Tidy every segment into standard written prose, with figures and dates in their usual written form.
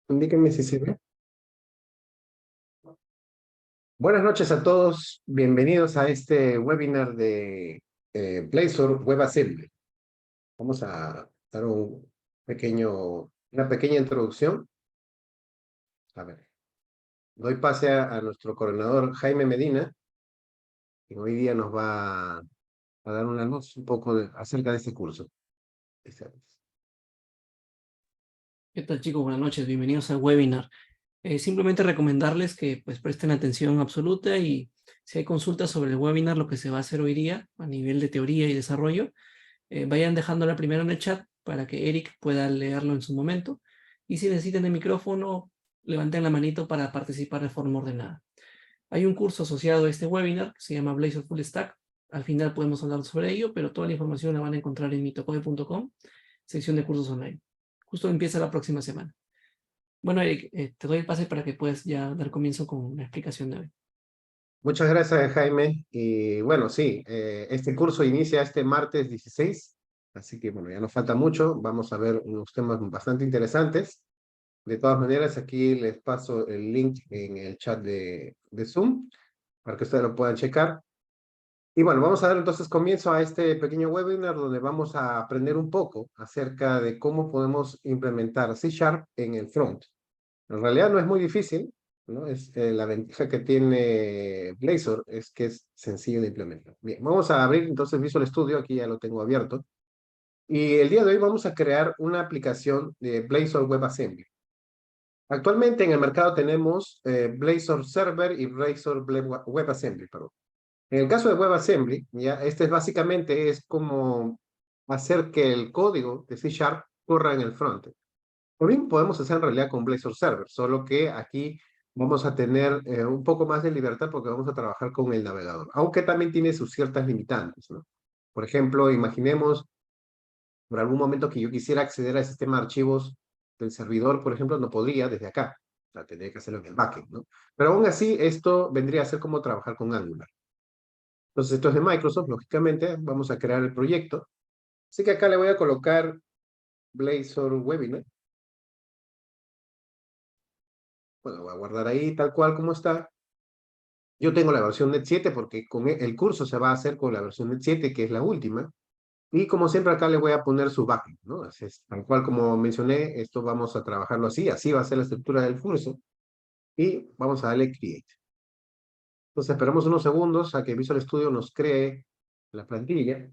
Indíquenme si se ve. Buenas noches a todos. Bienvenidos a este webinar de Blazor WebAssembly. Vamos a dar una pequeña introducción. A ver, doy pase a nuestro coordinador Jaime Medina, que hoy día nos va a dar una luz un poco acerca de este curso. ¿Qué tal, chicos? Buenas noches, bienvenidos al webinar. Simplemente recomendarles que pues presten atención absoluta y si hay consultas sobre el webinar, lo que se va a hacer hoy día a nivel de teoría y desarrollo, vayan dejándola primero en el chat para que Eric pueda leerlo en su momento. Y si necesitan el micrófono, levanten la manito para participar de forma ordenada. Hay un curso asociado a este webinar que se llama Blazor Full Stack. Al final podemos hablar sobre ello, pero toda la información la van a encontrar en mitocoe.com, sección de cursos online. Justo empieza la próxima semana. Bueno, Eric, te doy el pase para que puedas ya dar comienzo con la explicación de hoy. Muchas gracias, Jaime. Y bueno, sí, este curso inicia este martes 16, así que bueno, ya nos falta mucho. Vamos a ver unos temas bastante interesantes. De todas maneras, aquí les paso el link en el chat de Zoom para que ustedes lo puedan checar. Y bueno, vamos a dar entonces comienzo a este pequeño webinar donde vamos a aprender un poco acerca de cómo podemos implementar C# en el front. En realidad no es muy difícil, ¿no? La ventaja que tiene Blazor es que es sencillo de implementar. Bien, vamos a abrir entonces Visual Studio, aquí ya lo tengo abierto. Y el día de hoy vamos a crear una aplicación de Blazor WebAssembly. Actualmente en el mercado tenemos Blazor Server y Blazor WebAssembly, perdón. En el caso de WebAssembly, ya básicamente es como hacer que el código de C# corra en el frontend. Lo mismo podemos hacer en realidad con Blazor Server, solo que aquí vamos a tener un poco más de libertad porque vamos a trabajar con el navegador, aunque también tiene sus ciertas limitantes, ¿no? Por ejemplo, imaginemos por algún momento que yo quisiera acceder al sistema de archivos del servidor, por ejemplo, no podría desde acá. O sea, tendría que hacerlo en el backend, ¿no? Pero aún así, esto vendría a ser como trabajar con Angular. Entonces, esto es de Microsoft, lógicamente, vamos a crear el proyecto. Así que acá le voy a colocar Blazor Webinar. Bueno, voy a guardar ahí tal cual como está. Yo tengo la versión Net 7 porque con el curso se va a hacer con la versión Net 7, que es la última. Y como siempre acá le voy a poner su backend, ¿no? Así es, tal cual como mencioné, esto vamos a trabajarlo así va a ser la estructura del curso. Y vamos a darle Create. Entonces esperamos unos segundos a que Visual Studio nos cree la plantilla.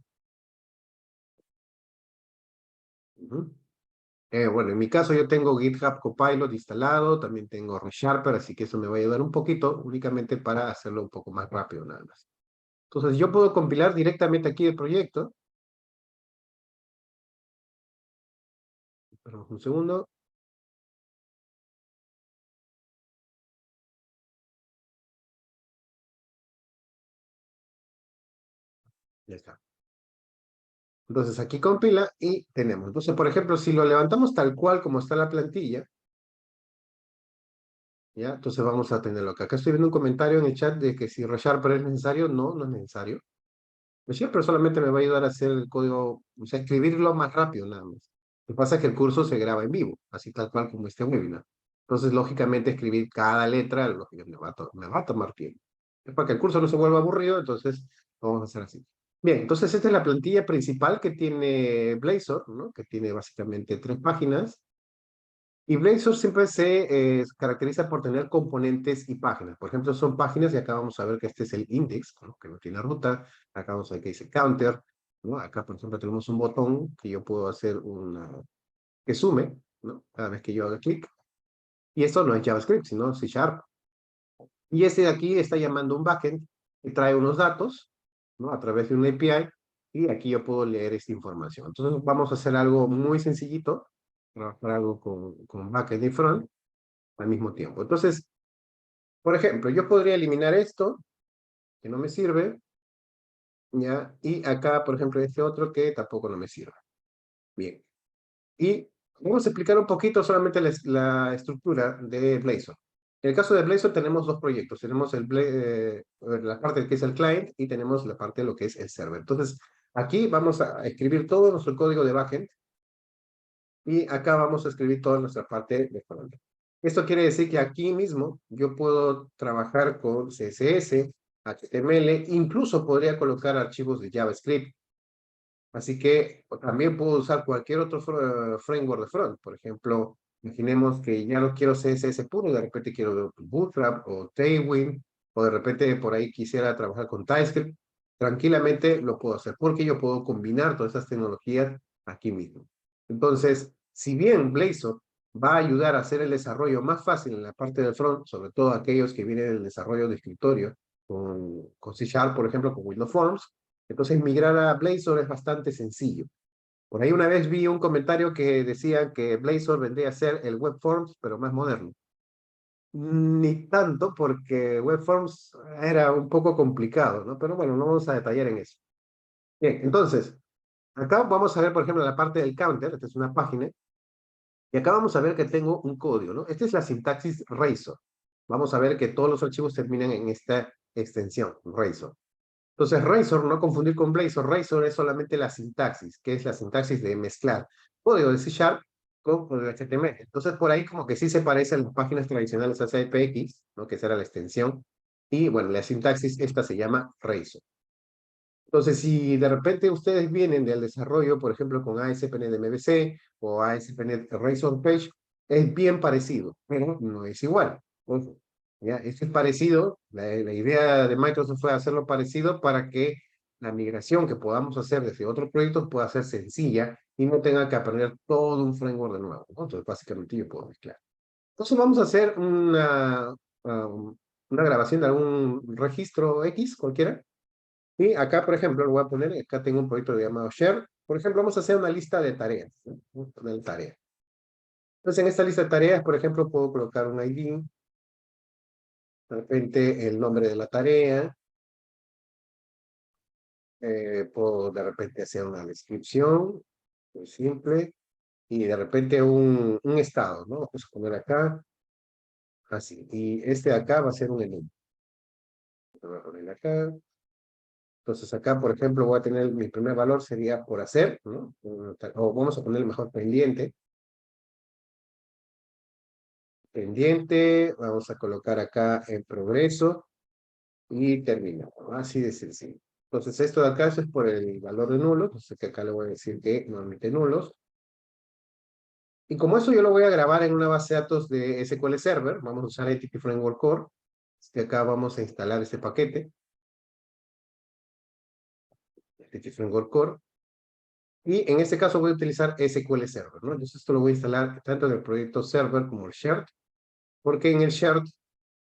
Bueno, en mi caso yo tengo GitHub Copilot instalado, también tengo ReSharper, así que eso me va a ayudar un poquito, únicamente para hacerlo un poco más rápido nada más. Entonces yo puedo compilar directamente aquí el proyecto. Esperamos un segundo. Ya está. Entonces aquí compila y tenemos. Entonces, por ejemplo, si lo levantamos tal cual como está la plantilla, ¿ya? Entonces vamos a tenerlo acá. Acá estoy viendo un comentario en el chat de que si ReSharper es necesario. No, no es necesario. ReSharper solamente me va a ayudar a hacer el código, o sea, escribirlo más rápido nada más. Lo que pasa es que el curso se graba en vivo, así tal cual como este webinar. Entonces, lógicamente, escribir cada letra me va a tomar tiempo. Es para que el curso no se vuelva aburrido, entonces vamos a hacer así. Bien, entonces esta es la plantilla principal que tiene Blazor, ¿no? Que tiene básicamente 3 páginas. Y Blazor siempre se caracteriza por tener componentes y páginas. Por ejemplo, son páginas y acá vamos a ver que este es el index, ¿no? Que no tiene ruta. Acá vamos a ver que dice counter, ¿no? Acá, por ejemplo, tenemos un botón que yo puedo hacer que sume, ¿no? Cada vez que yo haga clic. Y esto no es JavaScript, sino C#. Y este de aquí está llamando un backend que trae unos datos, ¿no? A través de una API. Y aquí yo puedo leer esta información. Entonces vamos a hacer algo muy sencillito, trabajar algo con backend y front al mismo tiempo. Entonces, por ejemplo, yo podría eliminar esto, que no me sirve, ¿ya? Y acá, por ejemplo, este otro que tampoco no me sirve. Bien. Y vamos a explicar un poquito solamente la estructura de Blazor. En el caso de Blazor tenemos dos proyectos. Tenemos la parte que es el client y tenemos la parte de lo que es el server. Entonces, aquí vamos a escribir todo nuestro código de backend y acá vamos a escribir toda nuestra parte de frontend. Esto quiere decir que aquí mismo yo puedo trabajar con CSS, HTML, incluso podría colocar archivos de JavaScript. Así que también puedo usar cualquier otro framework de front. Por ejemplo, imaginemos que ya no quiero CSS puro, de repente quiero Bootstrap o Tailwind, o de repente por ahí quisiera trabajar con TypeScript. Tranquilamente lo puedo hacer, porque yo puedo combinar todas esas tecnologías aquí mismo. Entonces, si bien Blazor va a ayudar a hacer el desarrollo más fácil en la parte del front, sobre todo aquellos que vienen del desarrollo de escritorio, con C Sharp, por ejemplo, con Windows Forms, entonces migrar a Blazor es bastante sencillo. Por ahí una vez vi un comentario que decía que Blazor vendría a ser el Web Forms, pero más moderno. Ni tanto, porque Web Forms era un poco complicado, ¿no? Pero bueno, no vamos a detallar en eso. Bien, entonces, acá vamos a ver, por ejemplo, la parte del counter. Esta es una página. Y acá vamos a ver que tengo un código, ¿no? Esta es la sintaxis Razor. Vamos a ver que todos los archivos terminan en esta extensión, Razor. Entonces, Razor, no confundir con Blazor, Razor es solamente la sintaxis, que es la sintaxis de mezclar código de C Sharp con el HTML. Entonces, por ahí como que sí se parece a las páginas tradicionales ASPX, ¿no? Que esa era la extensión. Y bueno, la sintaxis esta se llama Razor. Entonces, si de repente ustedes vienen del desarrollo, por ejemplo, con ASP.NET MVC o ASP.NET Razor Page, es bien parecido, pero no es igual. Ojo, ¿ya? Esto es parecido, la idea de Microsoft fue hacerlo parecido para que la migración que podamos hacer desde otros proyectos pueda ser sencilla y no tenga que aprender todo un framework de nuevo, ¿no? Entonces, básicamente yo puedo mezclar. Entonces, vamos a hacer una grabación de algún registro X, cualquiera. Y acá, por ejemplo, lo voy a poner, acá tengo un proyecto llamado Share. Por ejemplo, vamos a hacer una lista de tareas, ¿no? Vamos a poner tareas. Entonces, en esta lista de tareas, por ejemplo, puedo colocar un ID, de repente el nombre de la tarea, puedo de repente hacer una descripción, muy simple, y de repente un estado, ¿no? Vamos a poner acá, así. Y este de acá va a ser un enum. Lo voy a poner acá. Entonces acá, por ejemplo, voy a tener mi primer valor sería por hacer, ¿no? O vamos a poner mejor pendiente. Pendiente, vamos a colocar acá en progreso y terminado. Así de sencillo. Entonces esto de acá es por el valor de nulos, entonces que acá le voy a decir que no admite nulos. Y como eso yo lo voy a grabar en una base de datos de SQL Server, vamos a usar Entity Framework Core. Acá vamos a instalar este paquete, Entity Framework Core. Y en este caso voy a utilizar SQL Server, ¿no? Entonces esto lo voy a instalar tanto en el proyecto Server como el Shared, porque en el Shared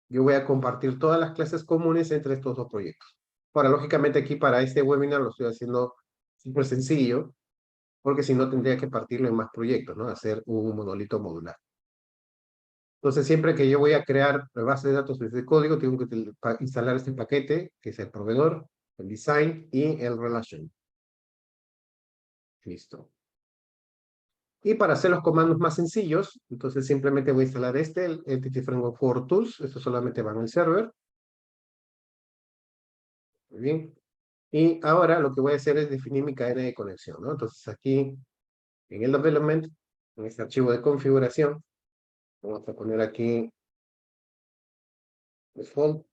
yo voy a compartir todas las clases comunes entre estos dos proyectos. Ahora, lógicamente aquí para este webinar lo estoy haciendo súper sencillo, porque si no tendría que partirlo en más proyectos, ¿no? Hacer un monolito modular. Entonces, siempre que yo voy a crear la base de datos desde código, tengo que instalar este paquete, que es el proveedor, el design y el relation. Listo. Y para hacer los comandos más sencillos, entonces simplemente voy a instalar este, el Entity Framework for Tools. Esto solamente va en el server. Muy bien. Y ahora lo que voy a hacer es definir mi cadena de conexión, ¿no? Entonces aquí, en el development, en este archivo de configuración, vamos a poner aquí default.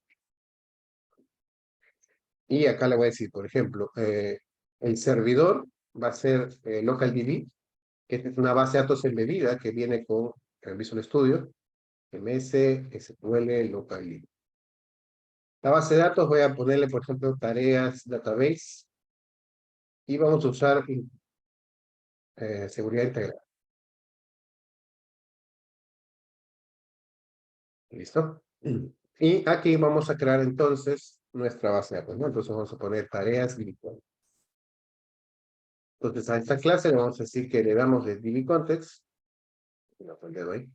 Y acá le voy a decir, por ejemplo, el servidor va a ser localDB, que es una base de datos embebida que viene con el Visual Studio, MS, SQL, localDB. La base de datos voy a ponerle, por ejemplo, tareas, database, y vamos a usar seguridad integral. ¿Listo? Y aquí vamos a crear entonces nuestra base de datos, ¿no? Entonces vamos a poner tareas DB-Context. Entonces a esta clase le vamos a decir que le damos de DB-Context. Le doy.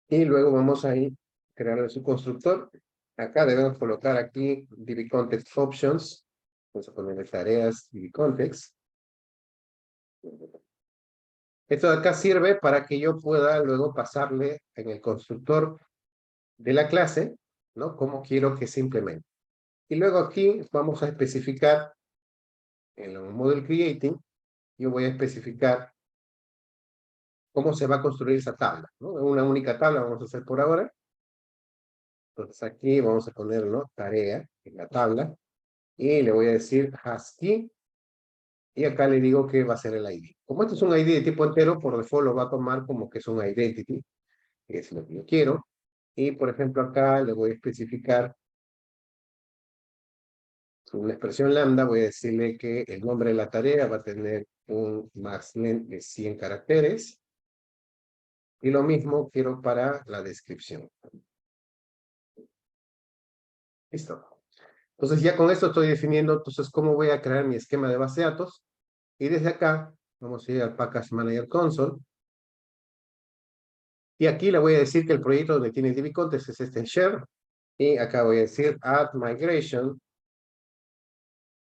Y luego vamos a ir a crear su constructor. Acá debemos colocar aquí DB-Context Options. Vamos a ponerle tareas DB-Context. Esto de acá sirve para que yo pueda luego pasarle en el constructor de la clase, ¿no? Cómo quiero que se implemente. Y luego aquí vamos a especificar en el model creating, yo voy a especificar cómo se va a construir esa tabla, ¿no? Una única tabla vamos a hacer por ahora. Entonces aquí vamos a poner, ¿no? Tarea en la tabla. Y le voy a decir ASCII. Y acá le digo que va a ser el ID. Como esto es un ID de tipo entero, por default lo va a tomar como que es un identity, que es lo que yo quiero. Y por ejemplo acá le voy a especificar una expresión lambda, voy a decirle que el nombre de la tarea va a tener un max length de 100 caracteres. Y lo mismo quiero para la descripción. Listo. Entonces ya con esto estoy definiendo entonces cómo voy a crear mi esquema de base de datos. Y desde acá vamos a ir al Package Manager Console. Y aquí le voy a decir que el proyecto donde tiene DB Context es este en Share. Y acá voy a decir Add Migration.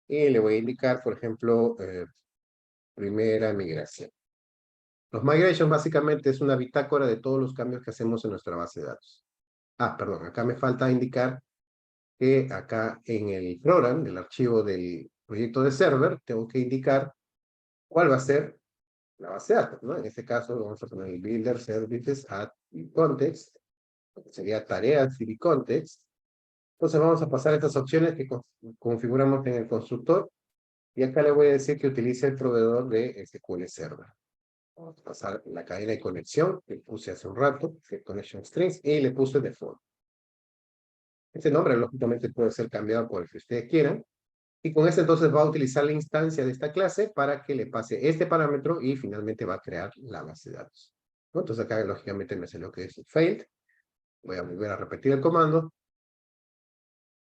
Y le voy a indicar, por ejemplo, primera migración. Los migration básicamente es una bitácora de todos los cambios que hacemos en nuestra base de datos. Ah, perdón, acá me falta indicar que acá en el program, el archivo del proyecto de server, tengo que indicar cuál va a ser la base de datos, ¿no? En este caso vamos a poner el builder services add context, que sería tareas y context. Entonces vamos a pasar estas opciones que configuramos en el constructor y acá le voy a decir que utilice el proveedor de SQL Server. Vamos a pasar la cadena de conexión que puse hace un rato, que connection strings, y le puse default. Este nombre lógicamente puede ser cambiado por el que ustedes quieran. Y con este entonces va a utilizar la instancia de esta clase para que le pase este parámetro y finalmente va a crear la base de datos, ¿no? Entonces acá lógicamente me salió que es failed. Voy a volver a repetir el comando.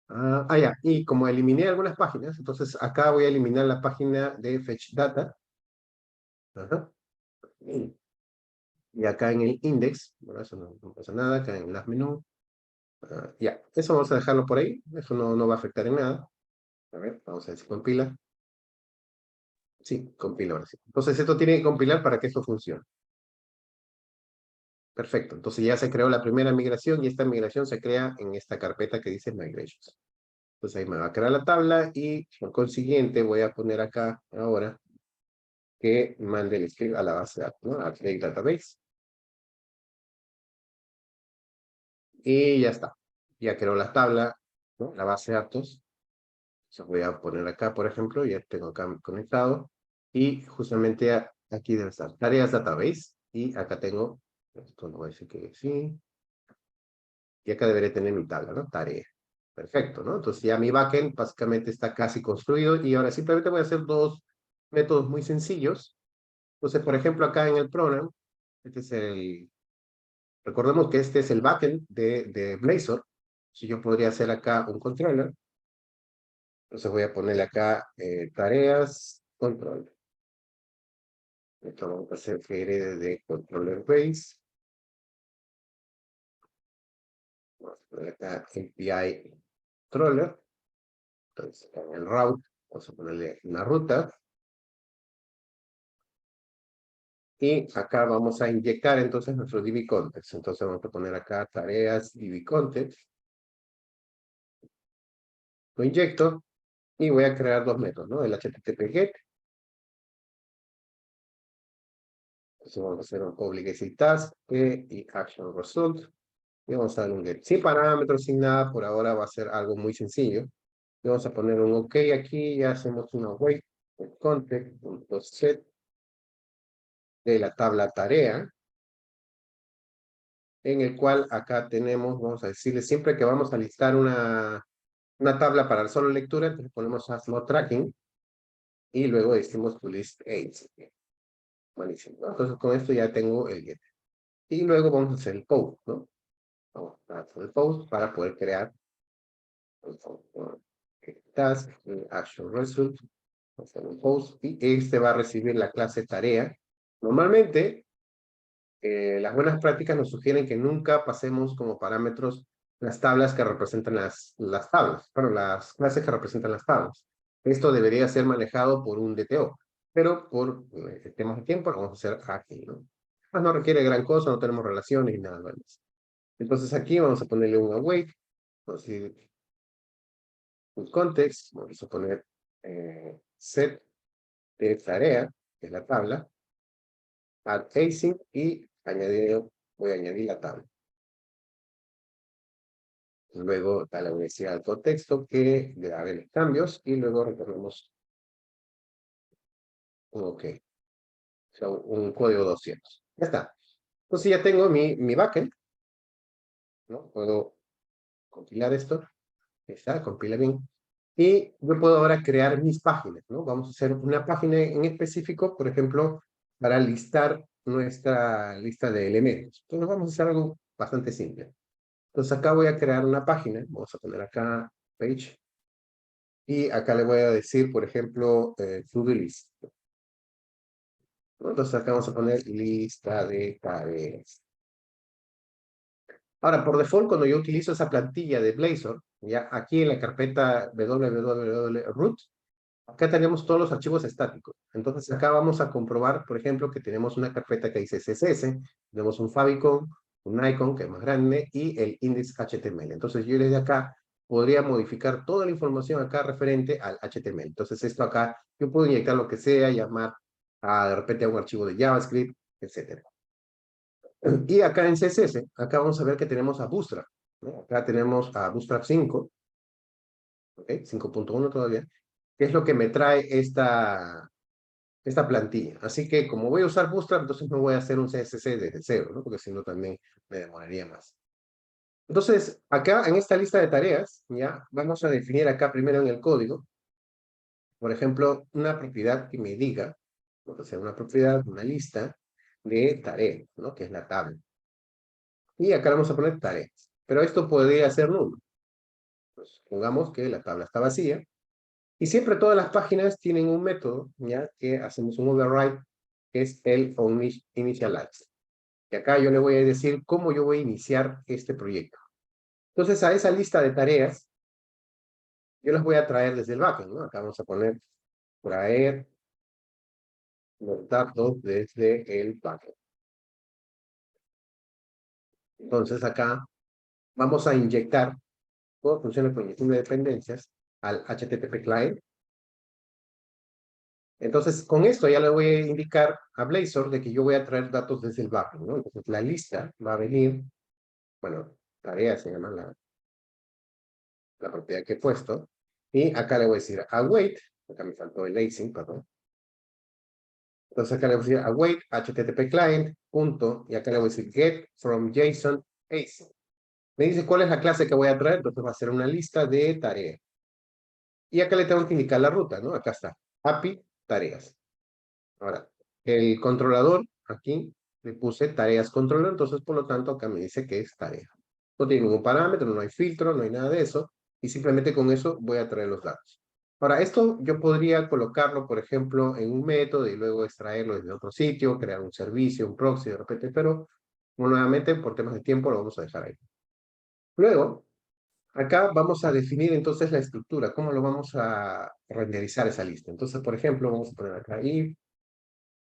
Ya. Y como eliminé algunas páginas, entonces acá voy a eliminar la página de fetch data. Ajá. Y acá en el index, bueno, eso no pasa nada, acá en las menú. Ya, eso vamos a dejarlo por ahí. Eso no va a afectar en nada. A ver, vamos a ver si compila. Sí, compila ahora sí. Entonces esto tiene que compilar para que esto funcione. Perfecto. Entonces ya se creó la primera migración y esta migración se crea en esta carpeta que dice Migrations. Entonces ahí me va a crear la tabla y por consiguiente voy a poner acá ahora que mande el script a la base de datos, ¿no? A Create Database. Y ya está. Ya creó la tabla, ¿no? La base de datos. Entonces voy a poner acá, por ejemplo, ya tengo acá conectado. Y justamente aquí debe estar tareas database. Y acá tengo, esto no voy a decir que sí. Y acá debería tener mi tabla, ¿no? Tarea. Perfecto, ¿no? Entonces ya mi backend básicamente está casi construido y ahora simplemente voy a hacer dos métodos muy sencillos. Entonces, por ejemplo, acá en el program, este es recordemos que este es el backend de Blazor. Si yo podría hacer acá un controller, entonces voy a ponerle acá tareas, control. Esto vamos a hacer que herede de controller base. Vamos a poner acá API controller. Entonces, en el route, vamos a ponerle una ruta. Y acá vamos a inyectar entonces nuestro DB context. Entonces vamos a poner acá tareas DB context. Lo inyecto y voy a crear dos métodos, ¿no? El HTTP GET. Entonces vamos a hacer un public exit task y action result. Y vamos a dar un get. Sin parámetros, sin nada, por ahora va a ser algo muy sencillo. Y vamos a poner un OK aquí y hacemos una wait context.set de la tabla tarea, en el cual acá tenemos, vamos a decirle, siempre que vamos a listar una tabla para solo lectura, entonces ponemos as no tracking y luego decimos to list aids. Buenísimo, ¿no? Entonces con esto ya tengo el get. Y luego vamos a hacer el post, ¿no? Vamos a hacer el post para poder crear el task, action result, vamos a hacer un post y este va a recibir la clase tarea. Normalmente, las buenas prácticas nos sugieren que nunca pasemos como parámetros las tablas que representan las tablas, bueno, las clases que representan las tablas. Esto debería ser manejado por un DTO, pero por temas de tiempo lo vamos a hacer aquí, ¿no? Más no requiere gran cosa, no tenemos relaciones ni nada más. Entonces aquí vamos a ponerle un await, vamos a decir un context, vamos a poner set de tarea, que es la tabla, add async y voy a añadir la tabla. Luego a la universidad al contexto que le daré los cambios y luego retornamos un OK. O sea, un código 200. Ya está. Entonces ya tengo mi backend, ¿no? Puedo compilar esto. Ahí está, compila bien. Y yo puedo ahora crear mis páginas, ¿no? Vamos a hacer una página en específico, por ejemplo, para listar nuestra lista de elementos. Entonces vamos a hacer algo bastante simple. Entonces acá voy a crear una página. Vamos a poner acá page. Y acá le voy a decir, por ejemplo, to-do list, ¿no? Entonces acá vamos a poner lista de tareas. Ahora, por default, cuando yo utilizo esa plantilla de Blazor, ya aquí en la carpeta www.root, acá tenemos todos los archivos estáticos. Entonces acá vamos a comprobar, por ejemplo, que tenemos una carpeta que dice CSS, tenemos un favicon, un icon que es más grande y el index.html. Entonces yo desde acá podría modificar toda la información acá referente al HTML. Entonces esto acá, yo puedo inyectar lo que sea, llamar de repente a un archivo de JavaScript, etcétera. Y acá en CSS, acá vamos a ver que tenemos a Bootstrap, ¿no? Acá tenemos a Bootstrap 5, ¿okay? 5.1 todavía, que es lo que me trae esta plantilla. Así que como voy a usar Bootstrap, entonces no voy a hacer un CSS desde cero, ¿no? Porque si no también me demoraría más. Entonces, acá en esta lista de tareas, ya vamos a definir acá primero en el código, por ejemplo, una propiedad que me diga, o sea, una propiedad, una lista de tareas, ¿no? Que es la tabla. Y acá le vamos a poner tareas. Pero esto podría ser nulo. Pues pongamos que la tabla está vacía. Y siempre todas las páginas tienen un método, ya que hacemos un override, que es el initialize. Y acá yo le voy a decir cómo yo voy a iniciar este proyecto. Entonces, a esa lista de tareas, yo las voy a traer desde el backend, ¿no? Acá vamos a poner traer los datos desde el backend. Entonces, acá vamos a inyectar todo funciona con inyección de dependencias al HTTP client. Entonces, con esto ya le voy a indicar a Blazor de que yo voy a traer datos desde el backend, ¿no? Entonces, la lista va a venir, bueno, tarea se llama la propiedad que he puesto, y acá le voy a decir await, acá me faltó el async, perdón. Entonces acá le voy a decir await http client, punto, y acá le voy a decir get from JSON async. Me dice cuál es la clase que voy a traer, entonces va a ser una lista de tareas. Y acá le tengo que indicar la ruta, ¿no? Acá está, API tareas. Ahora, el controlador, aquí le puse tareas controller, entonces por lo tanto acá me dice que es tarea. No tiene ningún parámetro, no hay filtro, no hay nada de eso, y simplemente con eso voy a traer los datos. Ahora, esto yo podría colocarlo, por ejemplo, en un método y luego extraerlo desde otro sitio, crear un servicio, un proxy de repente, pero nuevamente por temas de tiempo lo vamos a dejar ahí. Luego, acá vamos a definir entonces la estructura, cómo lo vamos a renderizar esa lista. Entonces, por ejemplo, vamos a poner acá if,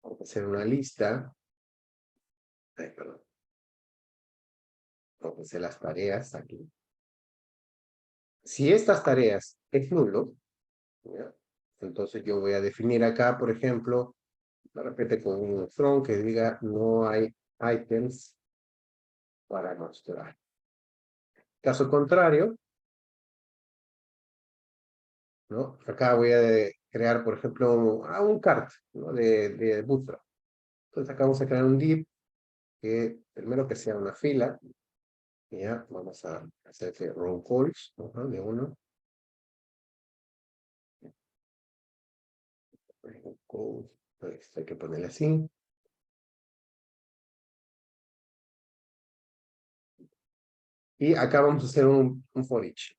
vamos a hacer una lista. Perdón. Vamos a hacer las tareas aquí. Si estas tareas es nulo, ¿ya? Entonces yo voy a definir acá, por ejemplo, de repente con un from que diga no hay items para mostrar. Caso contrario, ¿no? Acá voy a crear, por ejemplo, un cart, ¿no? de Bootstrap. Entonces acá vamos a crear un div que primero que sea una fila. Ya, vamos a hacer que row calls, ¿no? De uno. Pues hay que ponerle así. Y acá vamos a hacer un for each.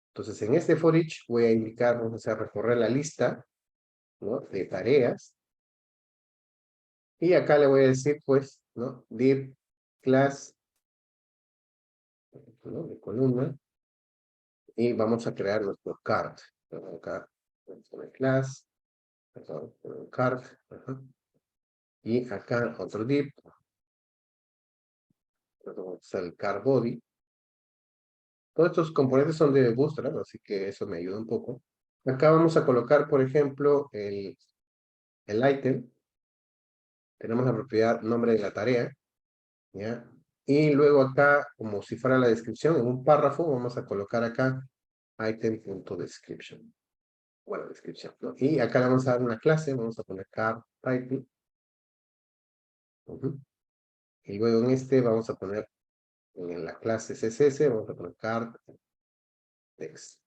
Entonces, en este for each voy a indicar, vamos a recorrer la lista, ¿no? De tareas. Y acá le voy a decir, pues, ¿no? Div class, ¿no? De columna. Y vamos a crear nuestro card. Acá vamos a poner class, perdón, card. Y acá otro div. Vamos a hacer el card body. Todos estos componentes son de Bootstrap, así que eso me ayuda un poco. Acá vamos a colocar, por ejemplo, el item, tenemos la propiedad nombre de la tarea, ¿ya? Y luego acá, como si fuera la descripción, en un párrafo, vamos a colocar acá item.description. Bueno, descripción, ¿no? Y acá le vamos a dar una clase, vamos a poner car title. Y luego en este vamos a poner, en la clase CSS, vamos a poner car text.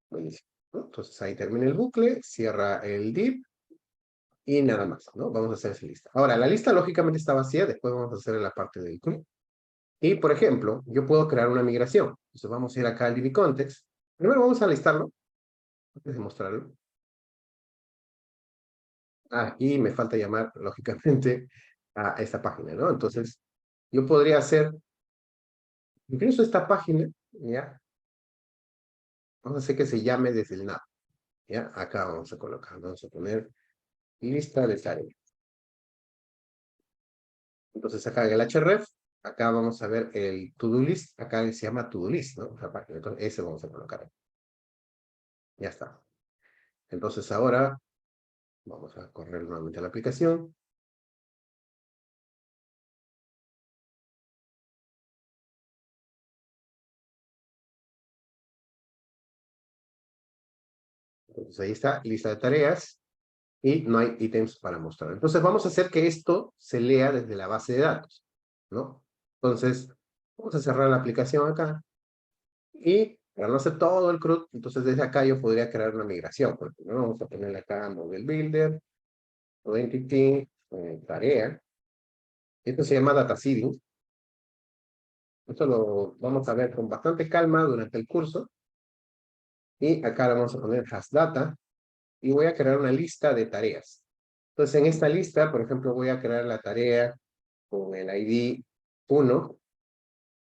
Buenísimo, ¿no? Entonces ahí termina el bucle, cierra el div y nada más, ¿no? Vamos a hacer esa lista. Ahora, la lista lógicamente está vacía, después vamos a hacer la parte del club. Y, por ejemplo, yo puedo crear una migración. Entonces vamos a ir acá al DB Context. Primero vamos a listarlo, antes de mostrarlo. Ah, y me falta llamar, lógicamente, a esta página, ¿no? Entonces, yo podría hacer, incluso esta página, ¿ya? Vamos a hacer que se llame desde el nav, ¿ya? Acá vamos a colocar, vamos a poner lista de tareas. Entonces, acá en el href, acá vamos a ver el to-do list, acá se llama to-do list, ¿no? La página, entonces, ese vamos a colocar. Ya está. Entonces, ahora, vamos a correr nuevamente la aplicación. Entonces ahí está, lista de tareas, y no hay ítems para mostrar. Entonces vamos a hacer que esto se lea desde la base de datos, ¿no? Entonces, vamos a cerrar la aplicación acá, y para no hacer todo el CRUD, entonces desde acá yo podría crear una migración, por ejemplo, ¿no? Vamos a ponerle acá Model Builder, Identity, tarea. Esto se llama Data Seeding. Esto lo vamos a ver con bastante calma durante el curso. Y acá le vamos a poner Has Data, y voy a crear una lista de tareas. Entonces, en esta lista, por ejemplo, voy a crear la tarea con el ID 1.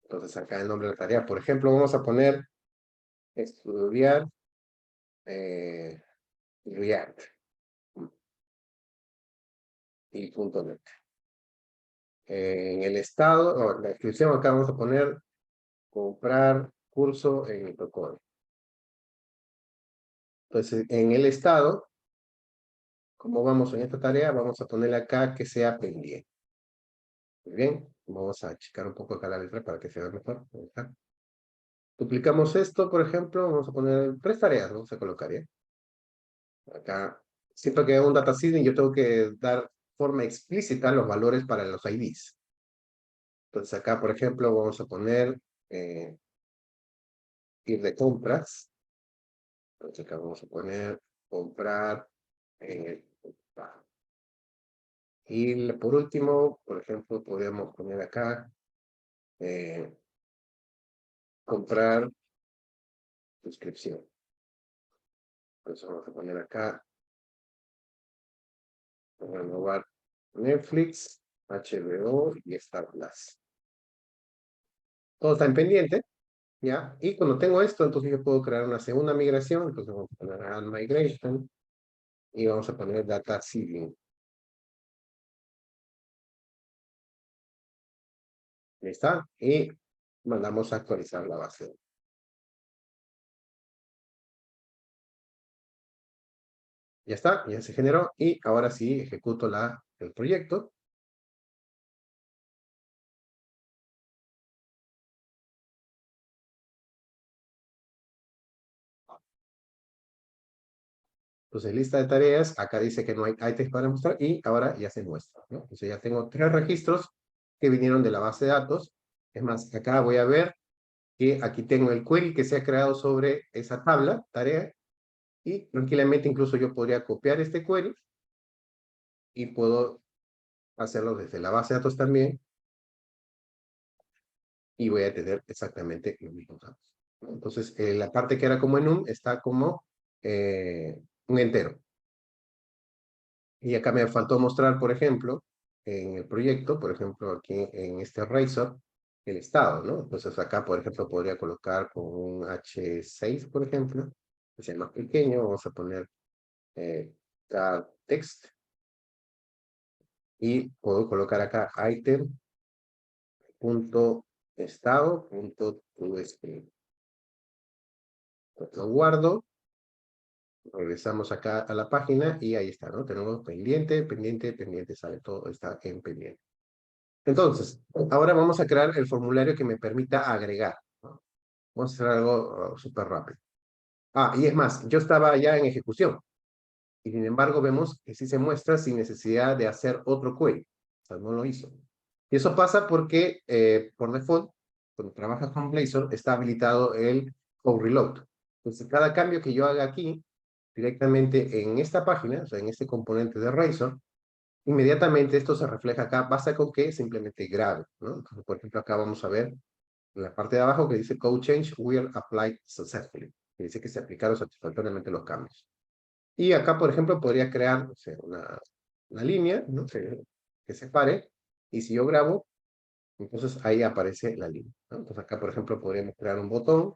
Entonces, acá el nombre de la tarea. Por ejemplo, vamos a poner estudiar React y .NET. En el estado, o la descripción acá vamos a poner comprar curso en Microcode. Entonces, en el estado, como vamos en esta tarea, vamos a ponerle acá que sea pendiente. Muy bien, vamos a checar un poco acá la letra para que se vea mejor. Ahí está. Duplicamos esto, por ejemplo, vamos a poner 3 tareas, vamos a colocar, ¿ya? Acá, siempre que hago un data seeding, yo tengo que dar forma explícita los valores para los IDs. Entonces acá, por ejemplo, vamos a poner ir de compras. Entonces acá vamos a poner comprar. eh, y por último, por ejemplo, podríamos poner acá eh, comprar suscripción. Entonces vamos a poner acá renovar Netflix, HBO y Star Plus. Todo está en pendiente, ¿ya? Y cuando tengo esto, entonces yo puedo crear una segunda migración. Entonces vamos a poner add migration y vamos a poner data seeding. Ahí está. Y mandamos a actualizar la base. Ya está, ya se generó. Y ahora sí ejecuto el proyecto. Entonces, lista de tareas. Acá dice que no hay items para mostrar y ahora ya se muestra, ¿no? Entonces ya tengo 3 registros que vinieron de la base de datos. Es más, acá voy a ver que aquí tengo el query que se ha creado sobre esa tabla, tarea, y tranquilamente incluso yo podría copiar este query y puedo hacerlo desde la base de datos también y voy a tener exactamente los mismos datos, ¿no? Entonces, la parte que era como en está como un entero. Y acá me faltó mostrar, por ejemplo, en el proyecto, por ejemplo, aquí en este Razor, el estado, ¿no? Entonces acá, por ejemplo, podría colocar con un H6, por ejemplo, que sea más pequeño, vamos a poner text, y puedo colocar acá item.estado.toString. Lo guardo Regresamos acá a la página y ahí está, ¿no? Tenemos pendiente, pendiente, pendiente, sale todo, está en pendiente. Entonces, ahora vamos a crear el formulario que me permita agregar, ¿no? Vamos a hacer algo súper rápido. Ah, y es más, yo estaba ya en ejecución. Y sin embargo, vemos que sí se muestra sin necesidad de hacer otro query. O sea, no lo hizo. Y eso pasa porque, por default, cuando trabajas con Blazor, está habilitado el code reload. Entonces, cada cambio que yo haga aquí, directamente en esta página, o sea, en este componente de Razor, inmediatamente esto se refleja acá. Basta con que simplemente grabe, ¿no? Entonces, por ejemplo, acá vamos a ver en la parte de abajo que dice Code Change Will Apply Successfully. Que dice que se aplicaron satisfactoriamente los cambios. Y acá, por ejemplo, podría crear, no sé, una línea, ¿no? Que separe. Y si yo grabo, entonces ahí aparece la línea, ¿no? Entonces acá, por ejemplo, podríamos crear un botón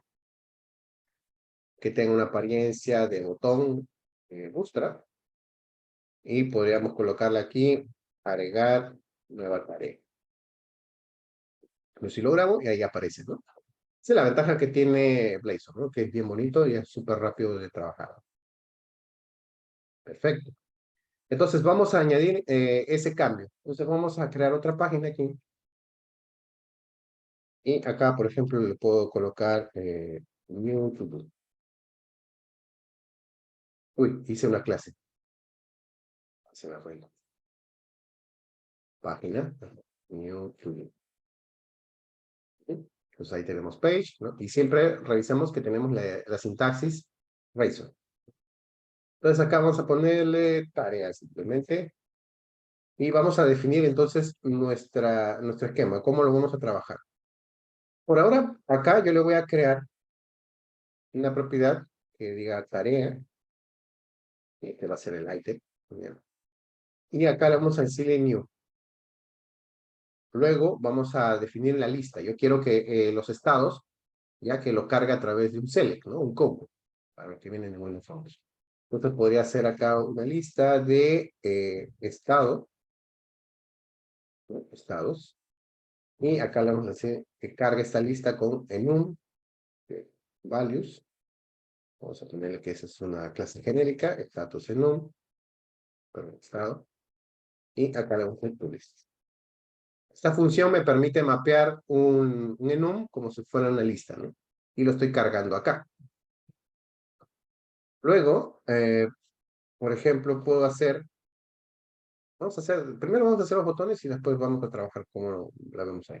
que tenga una apariencia de botón Bootstrap. Y podríamos colocarle aquí, agregar nueva tarea. Pero si lo grabo, y ahí aparece, ¿no? Esa es la ventaja que tiene Blazor, ¿no? Que es bien bonito y es súper rápido de trabajar. Perfecto. Entonces vamos a añadir ese cambio. Entonces vamos a crear otra página aquí. Y acá, por ejemplo, le puedo colocar New To Do. Uy, hice una clase. Se me fue. Página. New To Do. Pues ahí tenemos page, ¿no? Y siempre revisamos que tenemos la sintaxis Razor. Entonces acá vamos a ponerle tarea simplemente. Y vamos a definir entonces nuestro esquema, cómo lo vamos a trabajar. Por ahora, acá yo le voy a crear una propiedad que diga tarea. Este va a ser el item. Bien. Y acá le vamos a decirle new. Luego vamos a definir la lista. Yo quiero que los estados, ya que lo carga a través de un select, ¿no? Un combo, para que vienen en buenos fondos. Entonces podría hacer acá una lista de estado, ¿no? Estados. Y acá le vamos a decir que cargue esta lista con enum, values. Vamos a ponerle que esa es una clase genérica, status enum, estado. Y acá le vamos a decir list. Esta función me permite mapear un enum como si fuera una lista, ¿no? Y lo estoy cargando acá. Luego, por ejemplo, puedo hacer, primero vamos a hacer los botones y después vamos a trabajar como la vemos ahí.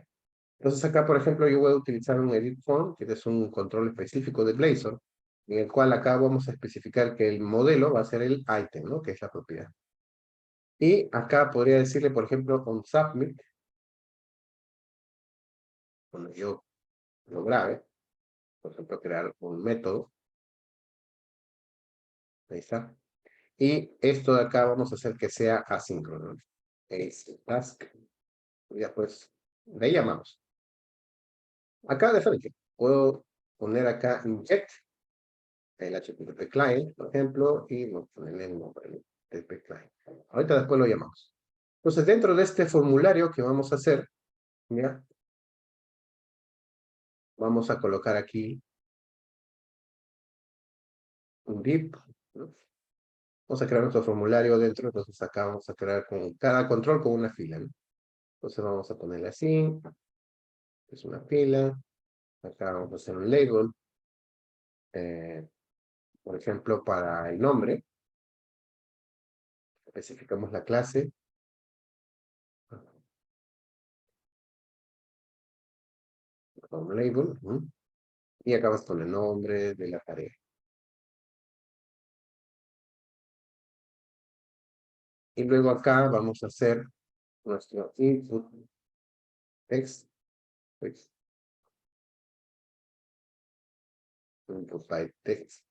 Entonces acá, por ejemplo, yo voy a utilizar un edit form, que es un control específico de Blazor, en el cual acá vamos a especificar que el modelo va a ser el item, ¿no? Que es la propiedad. Y acá podría decirle, por ejemplo, on submit, cuando yo lo grabe, por ejemplo, crear un método. Ahí está. Y esto de acá vamos a hacer que sea asíncrono. Es task. Ya pues, de ahí llamamos. Acá de frente, puedo poner acá inject el HTTP client, por ejemplo, y vamos a ponerle el nombre, HTTP client. Ahorita después lo llamamos. Entonces, dentro de este formulario que vamos a hacer, mira, vamos a colocar aquí un div, ¿no? Vamos a crear nuestro formulario dentro, entonces acá vamos a crear con cada control con una fila, ¿no? Entonces vamos a ponerle así, es una fila, acá vamos a hacer un label, por ejemplo, para el nombre, especificamos la clase, un label, y acá vamos con el nombre de la tarea. Y luego acá vamos a hacer nuestro input text, input type text.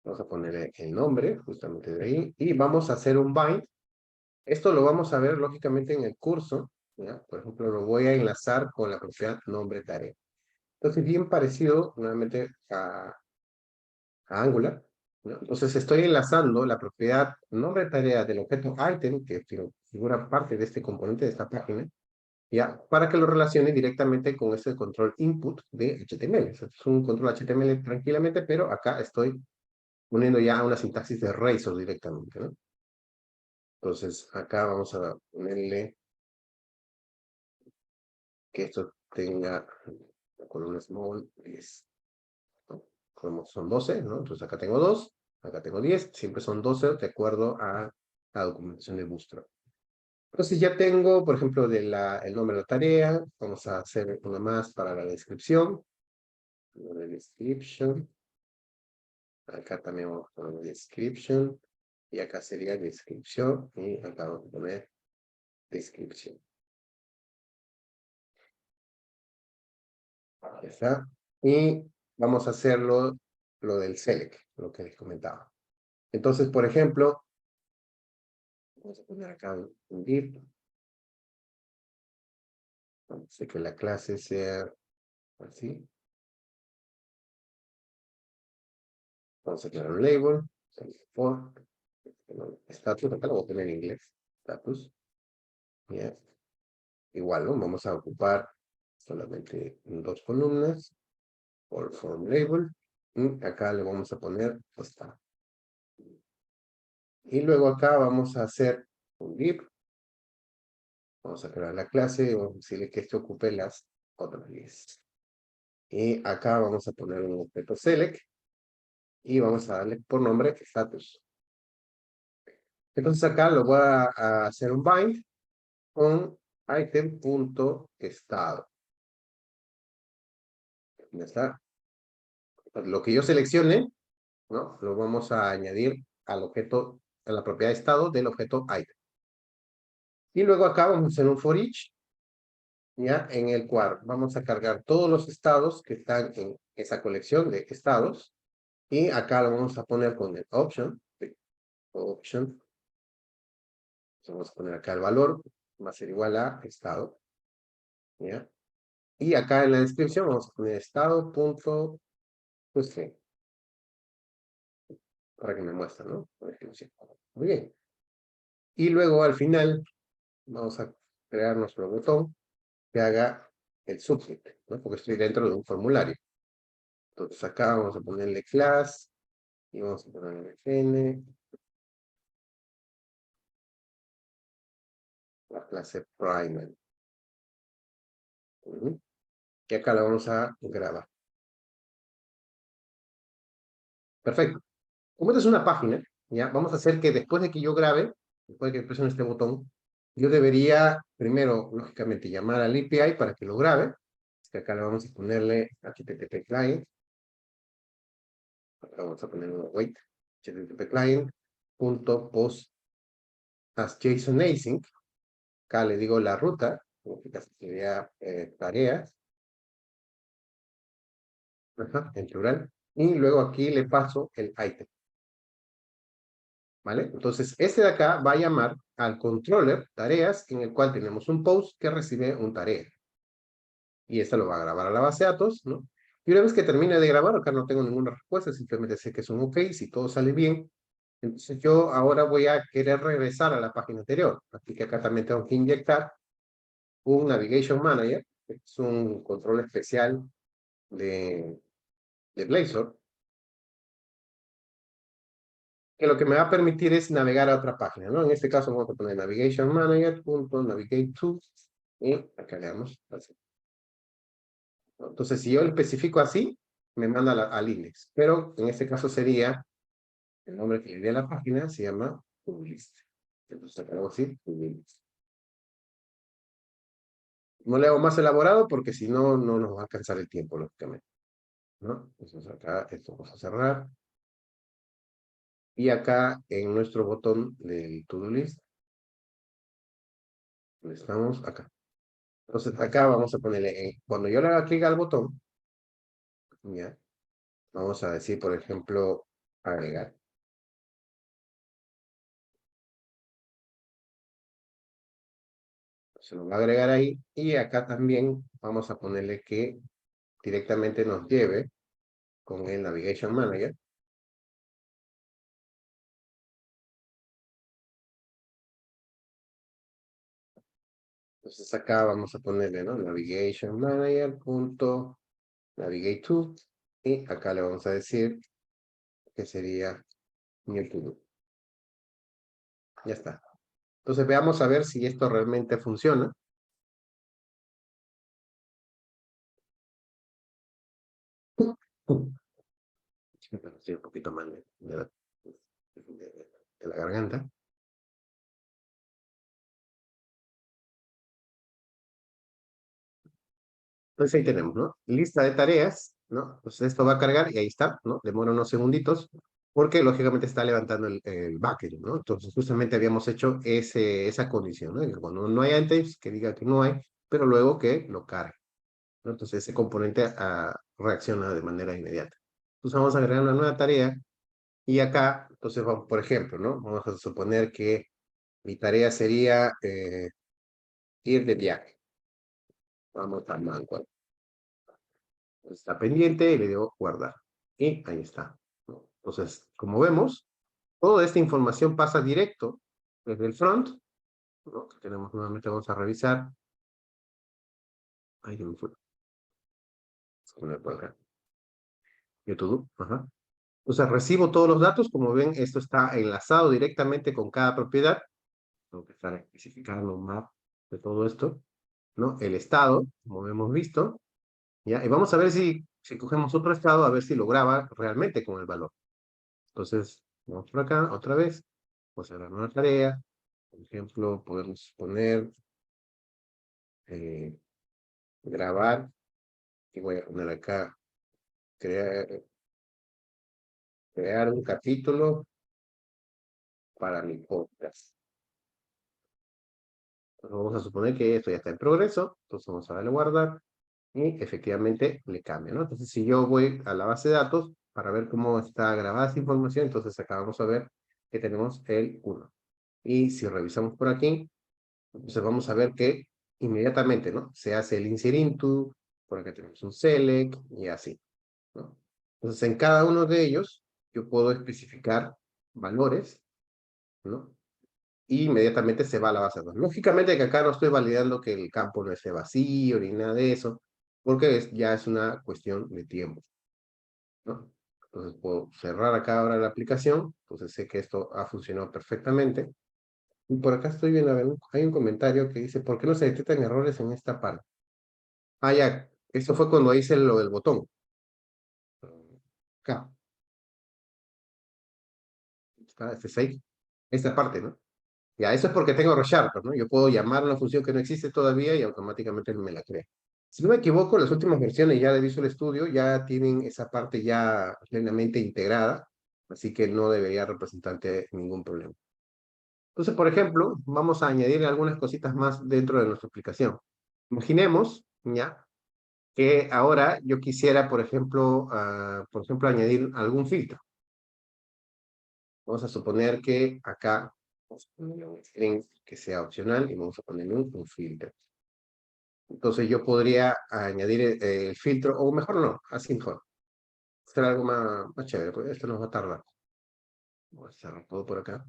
Vamos a poner el nombre justamente de ahí y vamos a hacer un bind. Esto lo vamos a ver lógicamente en el curso, ¿ya? Por ejemplo, lo voy a enlazar con la propiedad nombre tarea. Entonces, bien parecido nuevamente a Angular, ¿no? Entonces, estoy enlazando la propiedad nombre tarea del objeto item, que figura parte de este componente de esta página, ¿ya? Para que lo relacione directamente con ese control input de HTML. Es un control HTML tranquilamente, pero acá estoy poniendo ya una sintaxis de Razor directamente, ¿no? Entonces, acá vamos a ponerle que esto tenga la columna small 10, ¿no? Como son 12, ¿no? Entonces acá tengo 2, acá tengo 10, siempre son 12 de acuerdo a la documentación de Bootstrap. Entonces ya tengo, por ejemplo, el nombre de la tarea. Vamos a hacer una más para la descripción. La description. Acá también vamos a poner description. Y acá sería descripción. Y acá vamos a poner descripción. Ya está. Y vamos a hacerlo lo del select, lo que les comentaba. Entonces, por ejemplo, vamos a poner acá un div. Vamos a hacer que la clase sea así. Vamos a crear un label. For. Status, acá lo voy a poner en inglés. Status. Yeah. Igual, ¿no? Vamos a ocupar solamente 2 columnas. Por form label. Y acá le vamos a poner está. Y luego acá vamos a hacer un div. Vamos a crear la clase. Vamos a decirle que esto ocupe las otras 10. Y acá vamos a poner un objeto select. Y vamos a darle por nombre status. Entonces acá lo voy a hacer un bind con item.estado. Ya está. Lo que yo seleccione, ¿no? Lo vamos a añadir al objeto, a la propiedad de estado del objeto item. Y luego acá vamos a hacer un for each, ya en el cual vamos a cargar todos los estados que están en esa colección de estados. Y acá lo vamos a poner con el option. Option. Vamos a poner acá el valor, va a ser igual a estado. ¿Ya? Y acá en la descripción vamos a poner estado.string, para que me muestre, ¿no? La descripción. Muy bien. Y luego al final vamos a crear nuestro botón que haga el submit, ¿no? Porque estoy dentro de un formulario. Entonces acá vamos a ponerle class y vamos a ponerle fn, la clase primary. Y acá la vamos a grabar. Perfecto. Como esta es una página, ¿ya? Vamos a hacer que después de que yo grabe, después de que presione este botón, yo debería primero, lógicamente, llamar al API para que lo grabe. Que acá le vamos a ponerle HTTP client. Acá vamos a ponerle wait. HTTP client punto post as JSON async. Acá le digo la ruta, en este caso sería tareas, en plural. Y luego aquí le paso el item. ¿Vale? Entonces, este de acá va a llamar al controller tareas, en el cual tenemos un post que recibe un tarea. Y esta lo va a grabar a la base de datos, ¿no? Y una vez que termine de grabar, acá no tengo ninguna respuesta, simplemente sé que es un OK, si todo sale bien. Entonces yo ahora voy a querer regresar a la página anterior. Así que acá también tengo que inyectar un Navigation Manager, que es un control especial de Blazor, que lo que me va a permitir es navegar a otra página, ¿no? En este caso vamos a poner Navigation Manager.navigate to, y acá le damos así. Entonces, si yo lo especifico así, me manda al index. Pero en este caso sería, el nombre que le dé a la página se llama publilist. Entonces acá vamos a decir publilist. No le hago más elaborado porque si no, no nos va a alcanzar el tiempo, lógicamente, ¿no? Entonces acá esto vamos a cerrar. Y acá en nuestro botón del to-do list, estamos acá. Entonces acá vamos a ponerle, cuando yo le haga clic al botón, ya, vamos a decir, por ejemplo, agregar. Se lo va a agregar ahí. Y acá también vamos a ponerle que directamente nos lleve con el Navigation Manager. Entonces acá vamos a ponerle, ¿no? Navigation Manager, punto, navigate to, y acá le vamos a decir que sería new to do. Ya está. Entonces veamos a ver si esto realmente funciona. Estoy un poquito mal de la garganta. Entonces ahí tenemos, ¿no? Lista de tareas, ¿no? Entonces esto va a cargar y ahí está, ¿no? Demora unos segunditos porque lógicamente está levantando el backend, ¿no? Entonces justamente habíamos hecho esa condición, ¿no? Que cuando no hay antes, que diga que no hay, pero luego que lo cargue, ¿no? Entonces ese componente reacciona de manera inmediata. Entonces vamos a agregar una nueva tarea y acá, entonces vamos, por ejemplo, ¿no? Vamos a suponer que mi tarea sería ir de viaje. Vamos a Manco. Está pendiente y le digo guardar. Y ahí está, ¿no? Entonces, como vemos, toda esta información pasa directo desde el front, ¿no? Que tenemos nuevamente, vamos a revisar. Ahí me fue. YouTube, ajá. O sea, recibo todos los datos, como ven, esto está enlazado directamente con cada propiedad. Tengo que estar especificando un map de todo esto, ¿no? El estado, como hemos visto, ¿ya? Y vamos a ver si cogemos otro estado, a ver si lo graba realmente con el valor. Entonces, vamos por acá, otra vez, vamos a hacer una tarea. Por ejemplo, podemos poner grabar, y voy a poner acá, crear un capítulo para mi podcast. Entonces, vamos a suponer que esto ya está en progreso, entonces vamos a darle guardar, y efectivamente le cambia, ¿no? Entonces, si yo voy a la base de datos para ver cómo está grabada esa información, entonces acá vamos a ver que tenemos el 1. Y si revisamos por aquí, entonces vamos a ver que inmediatamente, ¿no? Se hace el insert into, por acá tenemos un select y así, ¿no? Entonces en cada uno de ellos yo puedo especificar valores, ¿no? Y inmediatamente se va a la base de datos. Lógicamente que acá no estoy validando que el campo no esté vacío ni nada de eso, porque ya es una cuestión de tiempo, ¿no? Entonces puedo cerrar acá ahora la aplicación, entonces sé que esto ha funcionado perfectamente. Y por acá estoy viendo, a ver, hay un comentario que dice, ¿por qué no se detectan errores en esta parte? Ah, ya, eso fue cuando hice lo del botón. Acá, está este save, esta parte, ¿no? Ya, eso es porque tengo ReSharper, ¿no? Yo puedo llamar a una función que no existe todavía y automáticamente me la crea. Si no me equivoco, las últimas versiones ya de Visual Studio ya tienen esa parte ya plenamente integrada, así que no debería representarte ningún problema. Entonces, por ejemplo, vamos a añadir algunas cositas más dentro de nuestra aplicación. Imaginemos, ¿ya? Que ahora yo quisiera, por ejemplo, añadir algún filtro. Vamos a suponer que acá vamos a ponerle un string que sea opcional y vamos a ponerle un filtro. Entonces yo podría añadir el filtro, o mejor no, así mejor. Será algo más chévere, porque esto nos va a tardar. Vamos a cerrar todo por acá.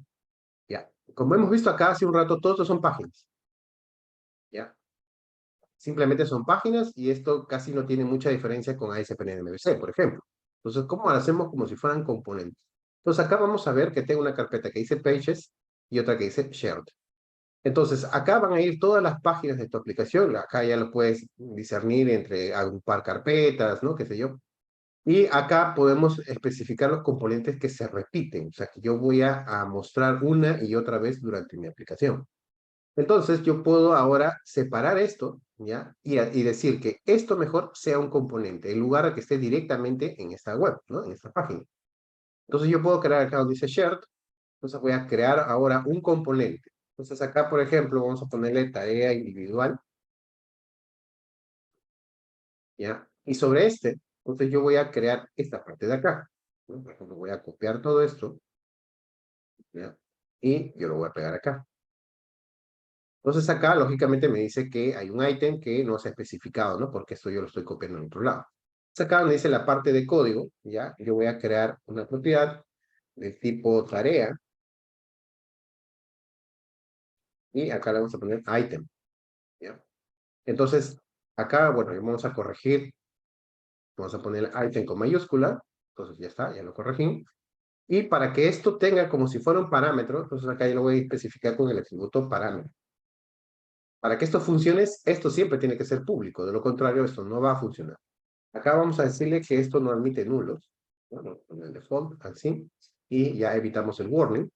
Ya. Como hemos visto acá hace un rato, todos estos son páginas. Ya. Simplemente son páginas y esto casi no tiene mucha diferencia con ASP.NET-MVC, por ejemplo. Entonces, ¿cómo lo hacemos como si fueran componentes? Entonces, acá vamos a ver que tengo una carpeta que dice Pages y otra que dice Shared. Entonces, acá van a ir todas las páginas de tu aplicación. Acá ya lo puedes discernir entre agrupar carpetas, ¿no? Qué sé yo. Y acá podemos especificar los componentes que se repiten. O sea, que yo voy a mostrar una y otra vez durante mi aplicación. Entonces, yo puedo ahora separar esto, ¿ya? Y decir que esto mejor sea un componente, en lugar de que esté directamente en esta web, ¿no? En esta página. Entonces, yo puedo crear acá donde dice shared. Entonces, voy a crear ahora un componente. Entonces, acá, por ejemplo, vamos a ponerle tarea individual, ¿ya? Y sobre este, entonces yo voy a crear esta parte de acá, ¿no? Por ejemplo, voy a copiar todo esto, ¿ya? Y yo lo voy a pegar acá. Entonces acá, lógicamente, me dice que hay un ítem que no se ha especificado, ¿no? Porque esto yo lo estoy copiando en otro lado. Entonces acá donde dice la parte de código, ¿ya? Yo voy a crear una propiedad del tipo tarea, y acá le vamos a poner item. ¿ya? Entonces, acá, bueno, vamos a corregir, vamos a poner el item con mayúscula, entonces ya está, ya lo corregí. Y para que esto tenga como si fuera un parámetro, entonces acá yo lo voy a especificar con el atributo parámetro. Para que esto funcione, esto siempre tiene que ser público, de lo contrario esto no va a funcionar. Acá vamos a decirle que esto no admite nulos, bueno, con el default, así, y ya evitamos el warning.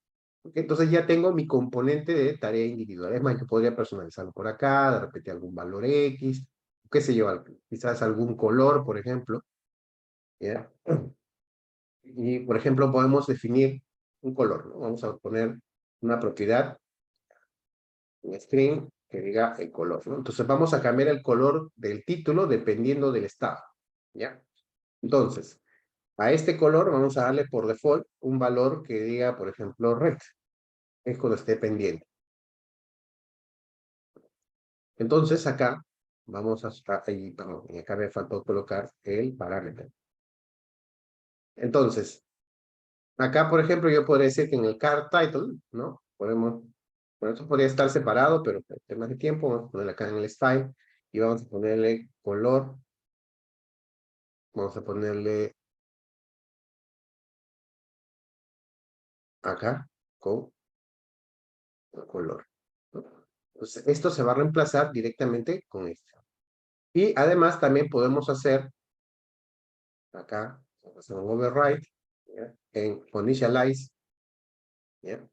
¿Okay? Entonces ya tengo mi componente de tarea individual. Es más, yo podría personalizarlo por acá, de repente algún valor X, qué sé yo, quizás algún color, por ejemplo. ¿Ya? Y, por ejemplo, podemos definir un color, ¿no? Vamos a poner una propiedad, un string, que diga el color, ¿no? Entonces vamos a cambiar el color del título dependiendo del estado, ¿ya? Entonces, a este color vamos a darle por default un valor que diga, por ejemplo, red, es cuando esté pendiente. Entonces, acá vamos a, perdón, y acá me faltó colocar el parámetro. Entonces, acá, por ejemplo, yo podría decir que en el card title, ¿no? Podemos, bueno, esto podría estar separado, pero por temas de tiempo, vamos a ponerle acá en el style y vamos a ponerle color, vamos a ponerle acá con color, ¿no? Entonces, esto se va a reemplazar directamente con esto. Y además también podemos hacer, acá, vamos a hacer un override, ¿ya? En initialize, ¿ya?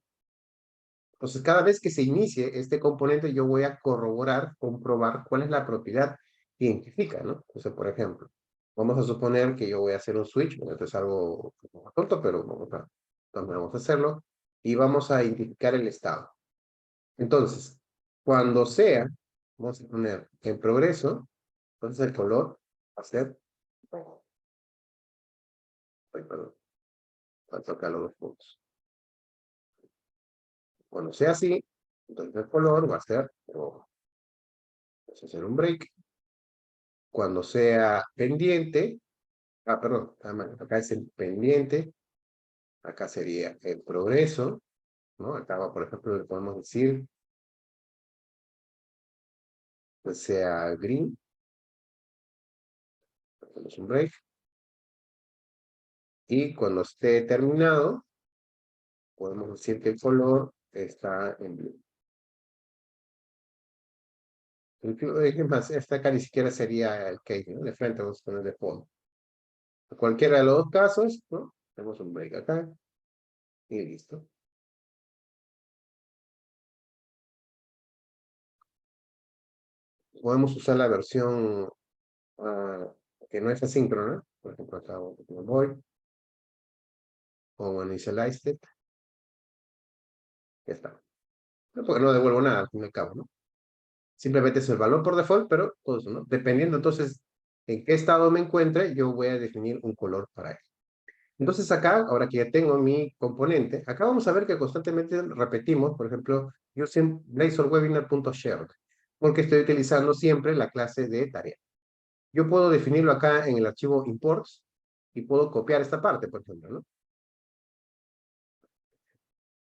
Entonces, cada vez que se inicie este componente, yo voy a corroborar, comprobar cuál es la propiedad que identifica, ¿no? Entonces, por ejemplo, vamos a suponer que yo voy a hacer un switch, bueno, esto es algo tonto, pero vamos a hacerlo, y vamos a identificar el estado. Entonces, cuando sea, vamos a poner en progreso, entonces el color va a ser, ay, perdón, va a tocar los dos puntos. Cuando sea así, entonces el color va a ser rojo. Vamos a hacer un break. Cuando sea pendiente, perdón, acá es el pendiente, acá sería el progreso, ¿no? Acá, por ejemplo, le podemos decir que sea green, hacemos un break, y cuando esté terminado, podemos decir que el color está en blue. Es más, esta acá ni siquiera sería el case, ¿no? De frente vamos a poner de fondo. En cualquiera de los dos casos, ¿no? Hacemos un break acá, y listo. Podemos usar la versión que no es asíncrona, por ejemplo, acá voy, o initialized, ya está. No, porque no devuelvo nada al fin y al cabo, ¿no? Simplemente es el valor por default, pero todo eso, ¿no? Dependiendo entonces en qué estado me encuentre, yo voy a definir un color para él. Entonces acá, ahora que ya tengo mi componente, acá vamos a ver que constantemente repetimos, por ejemplo, using blazorwebinar.shared, porque estoy utilizando siempre la clase de tarea. Yo puedo definirlo acá en el archivo imports y puedo copiar esta parte, por ejemplo, ¿no?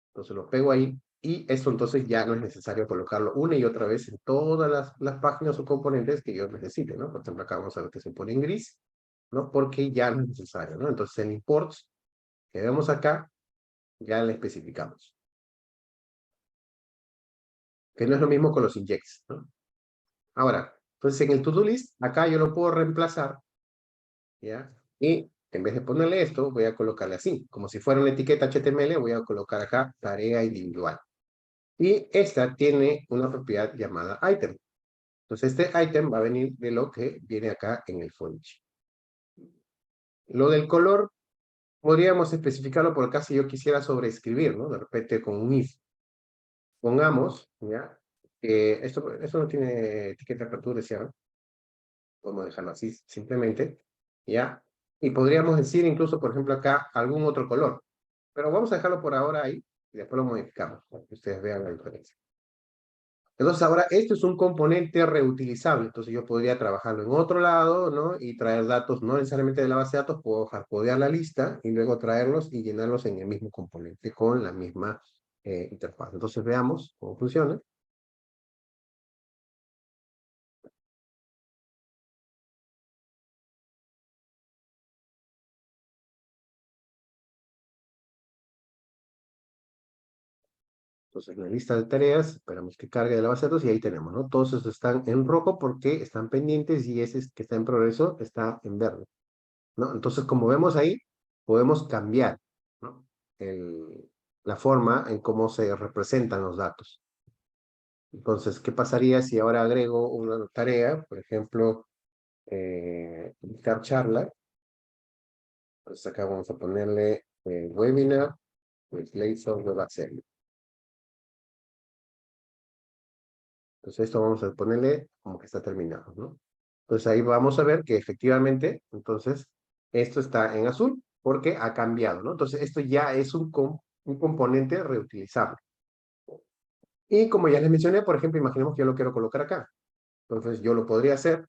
Entonces lo pego ahí y esto entonces ya no es necesario colocarlo una y otra vez en todas las páginas o componentes que yo necesite, ¿no? Por ejemplo, acá vamos a ver que se pone en gris, ¿no? Porque ya no es necesario, ¿no? Entonces en imports que vemos acá, ya le especificamos. Que no es lo mismo con los injects, ¿no? Ahora, entonces en el to-do list, acá yo lo puedo reemplazar, ¿ya? Y en vez de ponerle esto, voy a colocarle así, como si fuera una etiqueta HTML, voy a colocar acá tarea individual. Y esta tiene una propiedad llamada item. Entonces este item va a venir de lo que viene acá en el for each. Lo del color, podríamos especificarlo por acá si yo quisiera sobreescribir, ¿no? De repente con un if. Pongamos, ¿ya? Esto no tiene etiqueta de apertura, ¿no? Podemos dejarlo así simplemente, ¿ya? Y podríamos decir incluso, por ejemplo, acá algún otro color. Pero vamos a dejarlo por ahora ahí y después lo modificamos para que ustedes vean la diferencia. Entonces ahora esto es un componente reutilizable, entonces yo podría trabajarlo en otro lado, ¿no? Y traer datos, no necesariamente de la base de datos, puedo codear la lista y luego traerlos y llenarlos en el mismo componente con la misma interfaz. Entonces veamos cómo funciona. Entonces, en la lista de tareas, esperamos que cargue de la base de datos y ahí tenemos, ¿no? Todos esos están en rojo porque están pendientes y ese que está en progreso está en verde, ¿no? Entonces, como vemos ahí, podemos cambiar, ¿no? La forma en cómo se representan los datos. Entonces, ¿qué pasaría si ahora agrego una tarea? Por ejemplo, dictar charla. Entonces acá vamos a ponerle webinar, replace of WebAssembly. Entonces esto vamos a ponerle como que está terminado, ¿no? Entonces ahí vamos a ver que efectivamente, entonces, esto está en azul porque ha cambiado, ¿no? Entonces esto ya es un componente reutilizable. Y como ya les mencioné, por ejemplo, imaginemos que yo lo quiero colocar acá. Entonces yo lo podría hacer.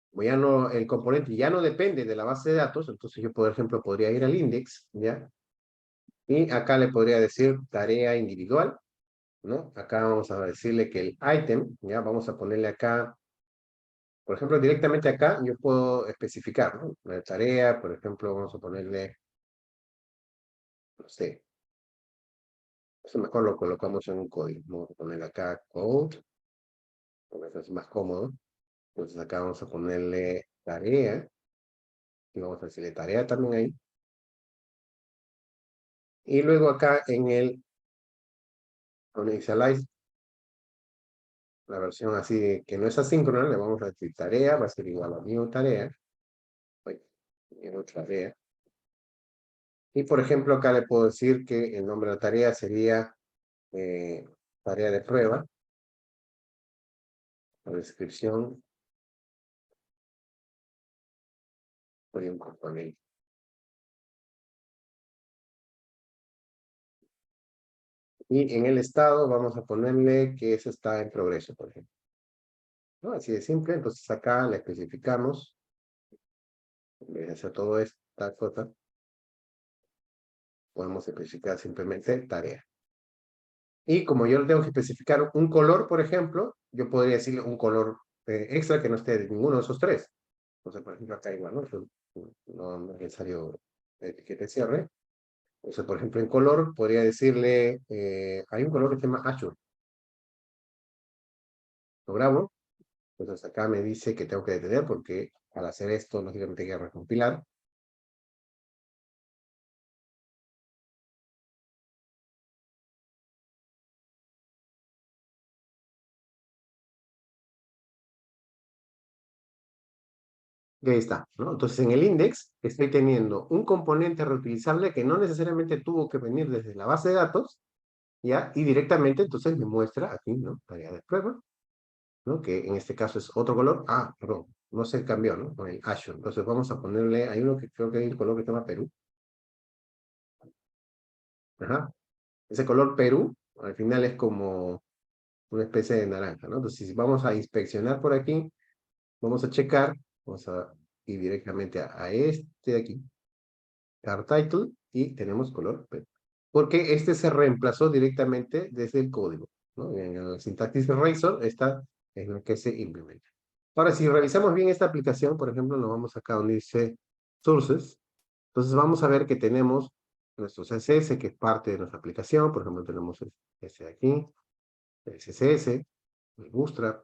Como ya no, el componente ya no depende de la base de datos, entonces yo, por ejemplo, podría ir al index, ¿ya? Y acá le podría decir tarea individual, ¿no? Acá vamos a decirle que el item, ¿ya? Vamos a ponerle acá, por ejemplo, directamente acá yo puedo especificar, ¿no? La tarea, por ejemplo, vamos a ponerle, no sé, eso mejor lo colocamos en un código. Vamos a poner acá code, porque eso es más cómodo. Entonces acá vamos a ponerle tarea, y vamos a decirle tarea también ahí. Y luego acá en el initialize, la versión así que no es asíncrona, le vamos a decir tarea, va a ser igual a new tarea. New tarea. Y por ejemplo, acá le puedo decir que el nombre de la tarea sería tarea de prueba. La descripción sería un componente. Y en el estado vamos a ponerle que eso está en progreso, por ejemplo. ¿No? Así de simple. Entonces acá le especificamos. En vez de hacer todo esta cosa, podemos especificar simplemente tarea. Y como yo tengo que especificar un color, por ejemplo, yo podría decirle un color extra que no esté de ninguno de esos tres. Entonces, por ejemplo, acá igual, ¿no? No es necesario etiqueta de cierre. Entonces, por ejemplo, en color podría decirle, hay un color que se llama Azure. Lo grabo. Entonces acá me dice que tengo que detener porque al hacer esto, lógicamente hay que recompilar. Y ahí está, ¿no? Entonces en el index estoy teniendo un componente reutilizable que no necesariamente tuvo que venir desde la base de datos, ¿ya? Y directamente entonces me muestra aquí, ¿no? Tarea de prueba, ¿no? Que en este caso es otro color. Ah, perdón, no se cambió, ¿no? Con el Azure. Entonces vamos a ponerle, hay uno que creo que hay un color que se llama Perú. Ajá. Ese color Perú, al final es como una especie de naranja, ¿no? Entonces si vamos a inspeccionar por aquí, vamos a checar, vamos a ir directamente a este de aquí, Car Title, y tenemos color Perú. Porque este se reemplazó directamente desde el código, ¿no? En el sintaxis Razor está en lo que se implementa. Ahora, si revisamos bien esta aplicación, por ejemplo, nos vamos acá donde dice Sources, entonces vamos a ver que tenemos nuestro CSS, que es parte de nuestra aplicación, por ejemplo, tenemos este de aquí, el CSS, el Bootstrap,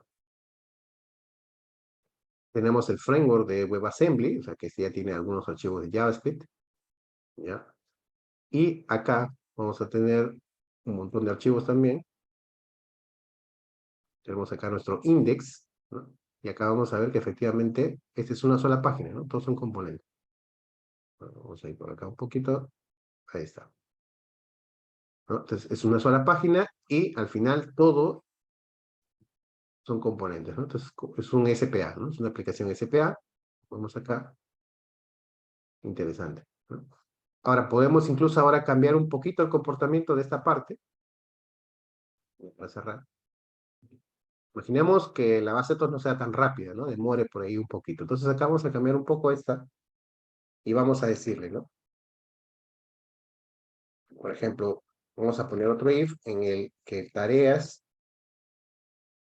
tenemos el framework de WebAssembly, o sea que este ya tiene algunos archivos de JavaScript, ¿ya? Y acá vamos a tener un montón de archivos también. Tenemos acá nuestro index, ¿no? Y acá vamos a ver que efectivamente esta es una sola página, ¿no? Todos son componentes. Bueno, vamos a ir por acá un poquito. Ahí está, ¿no? Entonces es una sola página y al final todo son componentes, ¿no? Entonces es un SPA, ¿no? Es una aplicación SPA. Vamos acá. Interesante, ¿no? Ahora podemos incluso ahora cambiar un poquito el comportamiento de esta parte. Voy a cerrar. Imaginemos que la base de datos no sea tan rápida, ¿no? Demore por ahí un poquito. Entonces acá vamos a cambiar un poco esta y vamos a decirle, ¿no? Por ejemplo, vamos a poner otro if en el que tareas,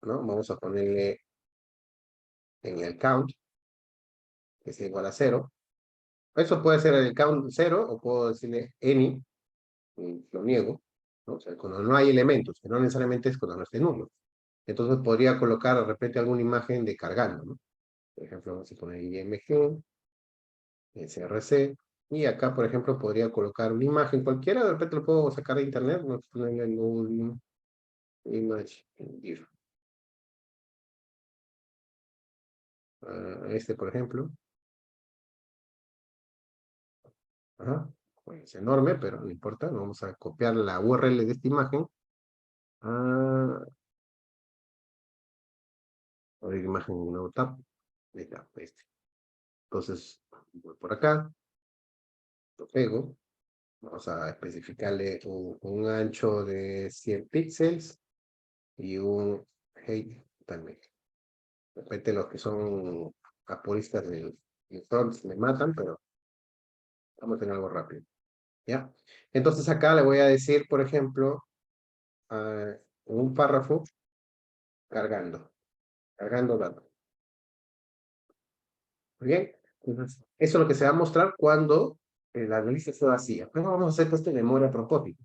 ¿no? Vamos a ponerle en el count, que es igual a 0. Eso puede ser el count 0 o puedo decirle any, y lo niego. ¿no? O sea, cuando no hay elementos, que no necesariamente es cuando no esté nulo. Entonces podría colocar de repente alguna imagen de cargando, ¿no? Por ejemplo, vamos a poner IMG, SRC, y acá, por ejemplo, podría colocar una imagen cualquiera, de repente lo puedo sacar de internet, no ponerle en Google Image GIF. Este, por ejemplo. Ajá. Pues es enorme, pero no importa. Vamos a copiar la URL de esta imagen. Ah, abrir imagen en un nuevo tab. Ahí está, este. Entonces, voy por acá, lo pego. Vamos a especificarle un ancho de 100 píxeles y un height también. De repente los que son apuristas del front me matan, pero vamos a tener algo rápido. ¿Ya? Entonces acá le voy a decir, por ejemplo, un párrafo cargando datos. Muy bien. Entonces, eso es lo que se va a mostrar cuando la lista esté vacía. Pero vamos a hacer esto de memoria a propósito.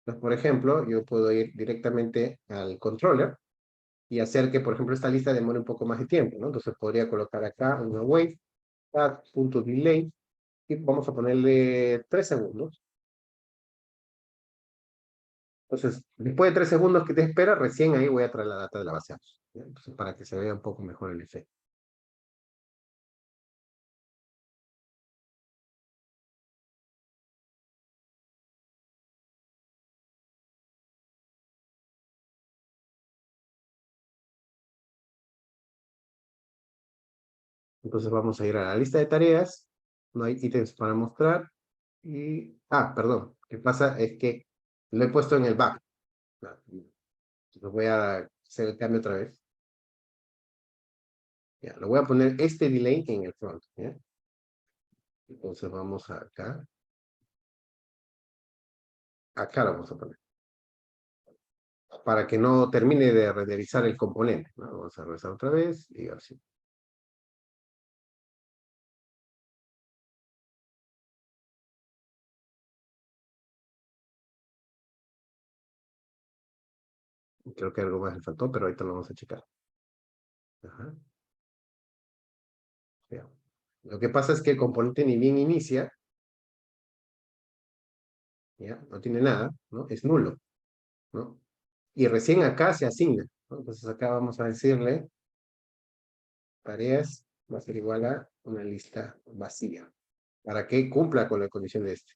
Entonces, por ejemplo, yo puedo ir directamente al controller y hacer que, por ejemplo, esta lista demore un poco más de tiempo, ¿no? Entonces podría colocar acá una wait, delay, y vamos a ponerle 3 segundos. Entonces, después de 3 segundos que te espera, recién ahí voy a traer la data de la base de datos, ¿ya? Entonces, para que se vea un poco mejor el efecto. Entonces vamos a ir a la lista de tareas, no hay ítems para mostrar, y, perdón, lo que pasa es que lo he puesto en el back. Entonces voy a hacer el cambio otra vez. Ya, lo voy a poner este delay en el front, ¿ya? Entonces vamos acá. Acá lo vamos a poner. Para que no termine de renderizar el componente, ¿no? Vamos a regresar otra vez y así. Creo que algo más le faltó, pero ahorita lo vamos a checar. Ajá. Ya. Lo que pasa es que el componente ni bien inicia, ¿ya? No tiene nada, ¿no? Es nulo, ¿no? Y recién acá se asigna, ¿no? Entonces acá vamos a decirle tareas va a ser igual a una lista vacía, para que cumpla con la condición de este.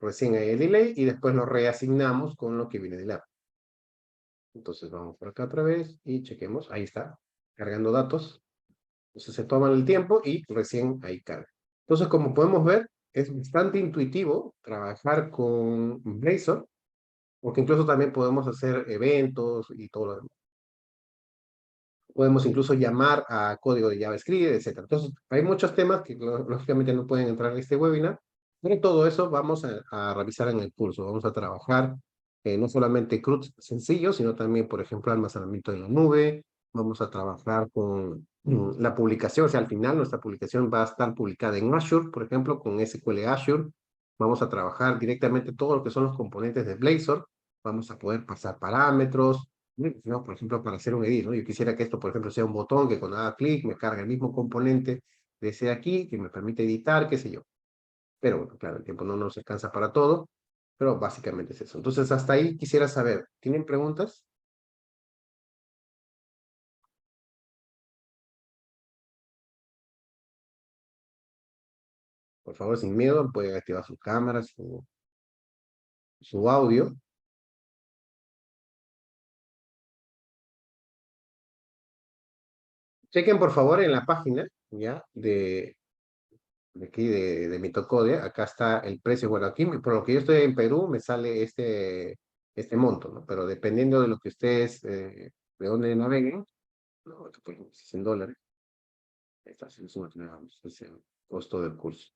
Recién hay el delay y después lo reasignamos con lo que viene del app. Entonces vamos por acá otra vez y chequemos, ahí está, cargando datos. Entonces se toman el tiempo y recién ahí carga. Entonces, como podemos ver, es bastante intuitivo trabajar con Blazor, porque incluso también podemos hacer eventos y todo lo demás. Podemos incluso llamar a código de JavaScript, etcétera. Entonces, hay muchos temas que lógicamente no pueden entrar en este webinar, pero todo eso vamos a revisar en el curso. Vamos a trabajar no solamente CRUD sencillos, sino también, por ejemplo, almacenamiento en la nube. Vamos a trabajar con la publicación, o sea, al final nuestra publicación va a estar publicada en Azure, por ejemplo, con SQL Azure. Vamos a trabajar directamente todo lo que son los componentes de Blazor. Vamos a poder pasar parámetros, ¿no? Por ejemplo, para hacer un edit, ¿no? Yo quisiera que esto, por ejemplo, sea un botón que cuando haga clic me cargue el mismo componente de ese de aquí, que me permite editar, qué sé yo. Pero bueno, claro, el tiempo no nos alcanza para todo, pero básicamente es eso. Entonces, hasta ahí quisiera saber, ¿tienen preguntas? Por favor, sin miedo, pueden activar su cámara, su audio. Chequen, por favor, en la página, ¿ya? De aquí, de Mitocodia, acá está el precio. Bueno, aquí, por lo que yo estoy en Perú, me sale este monto, ¿no? Pero dependiendo de lo que ustedes, de dónde naveguen, no, pues, si es en dólares, esta es el costo del curso.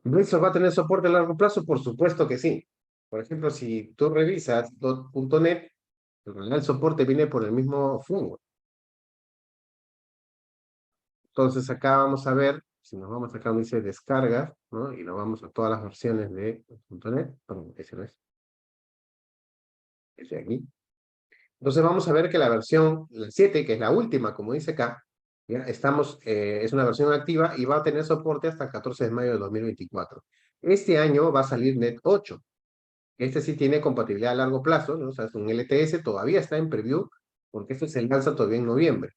¿Blazor va a tener soporte a largo plazo? Por supuesto que sí. Por ejemplo, si tú revisas .NET, en realidad el soporte viene por el mismo fungo. Entonces acá vamos a ver, si nos vamos acá donde dice descarga, ¿no? Y nos vamos a todas las versiones de .NET, perdón, ese no es. estoy aquí. Entonces vamos a ver que la versión, la 7, que es la última, como dice acá, ¿ya? Es una versión activa y va a tener soporte hasta el 14 de mayo de 2024. Este año va a salir Net 8. Este sí tiene compatibilidad a largo plazo, ¿no? O sea, es un LTS, todavía está en preview, porque esto se lanza todavía en noviembre.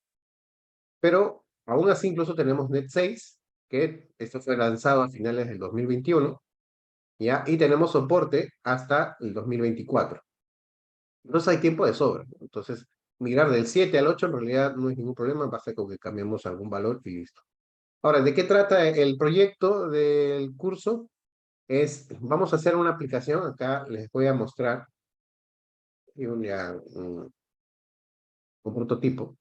Pero aún así incluso tenemos Net 6, que esto fue lanzado a finales del 2021, ¿ya? Y tenemos soporte hasta el 2024. Entonces hay tiempo de sobra, ¿no? Entonces, migrar del 7 al 8 en realidad no es ningún problema, basta con que cambiemos algún valor y listo. Ahora, ¿de qué trata el proyecto del curso? Vamos a hacer una aplicación, acá les voy a mostrar un prototipo.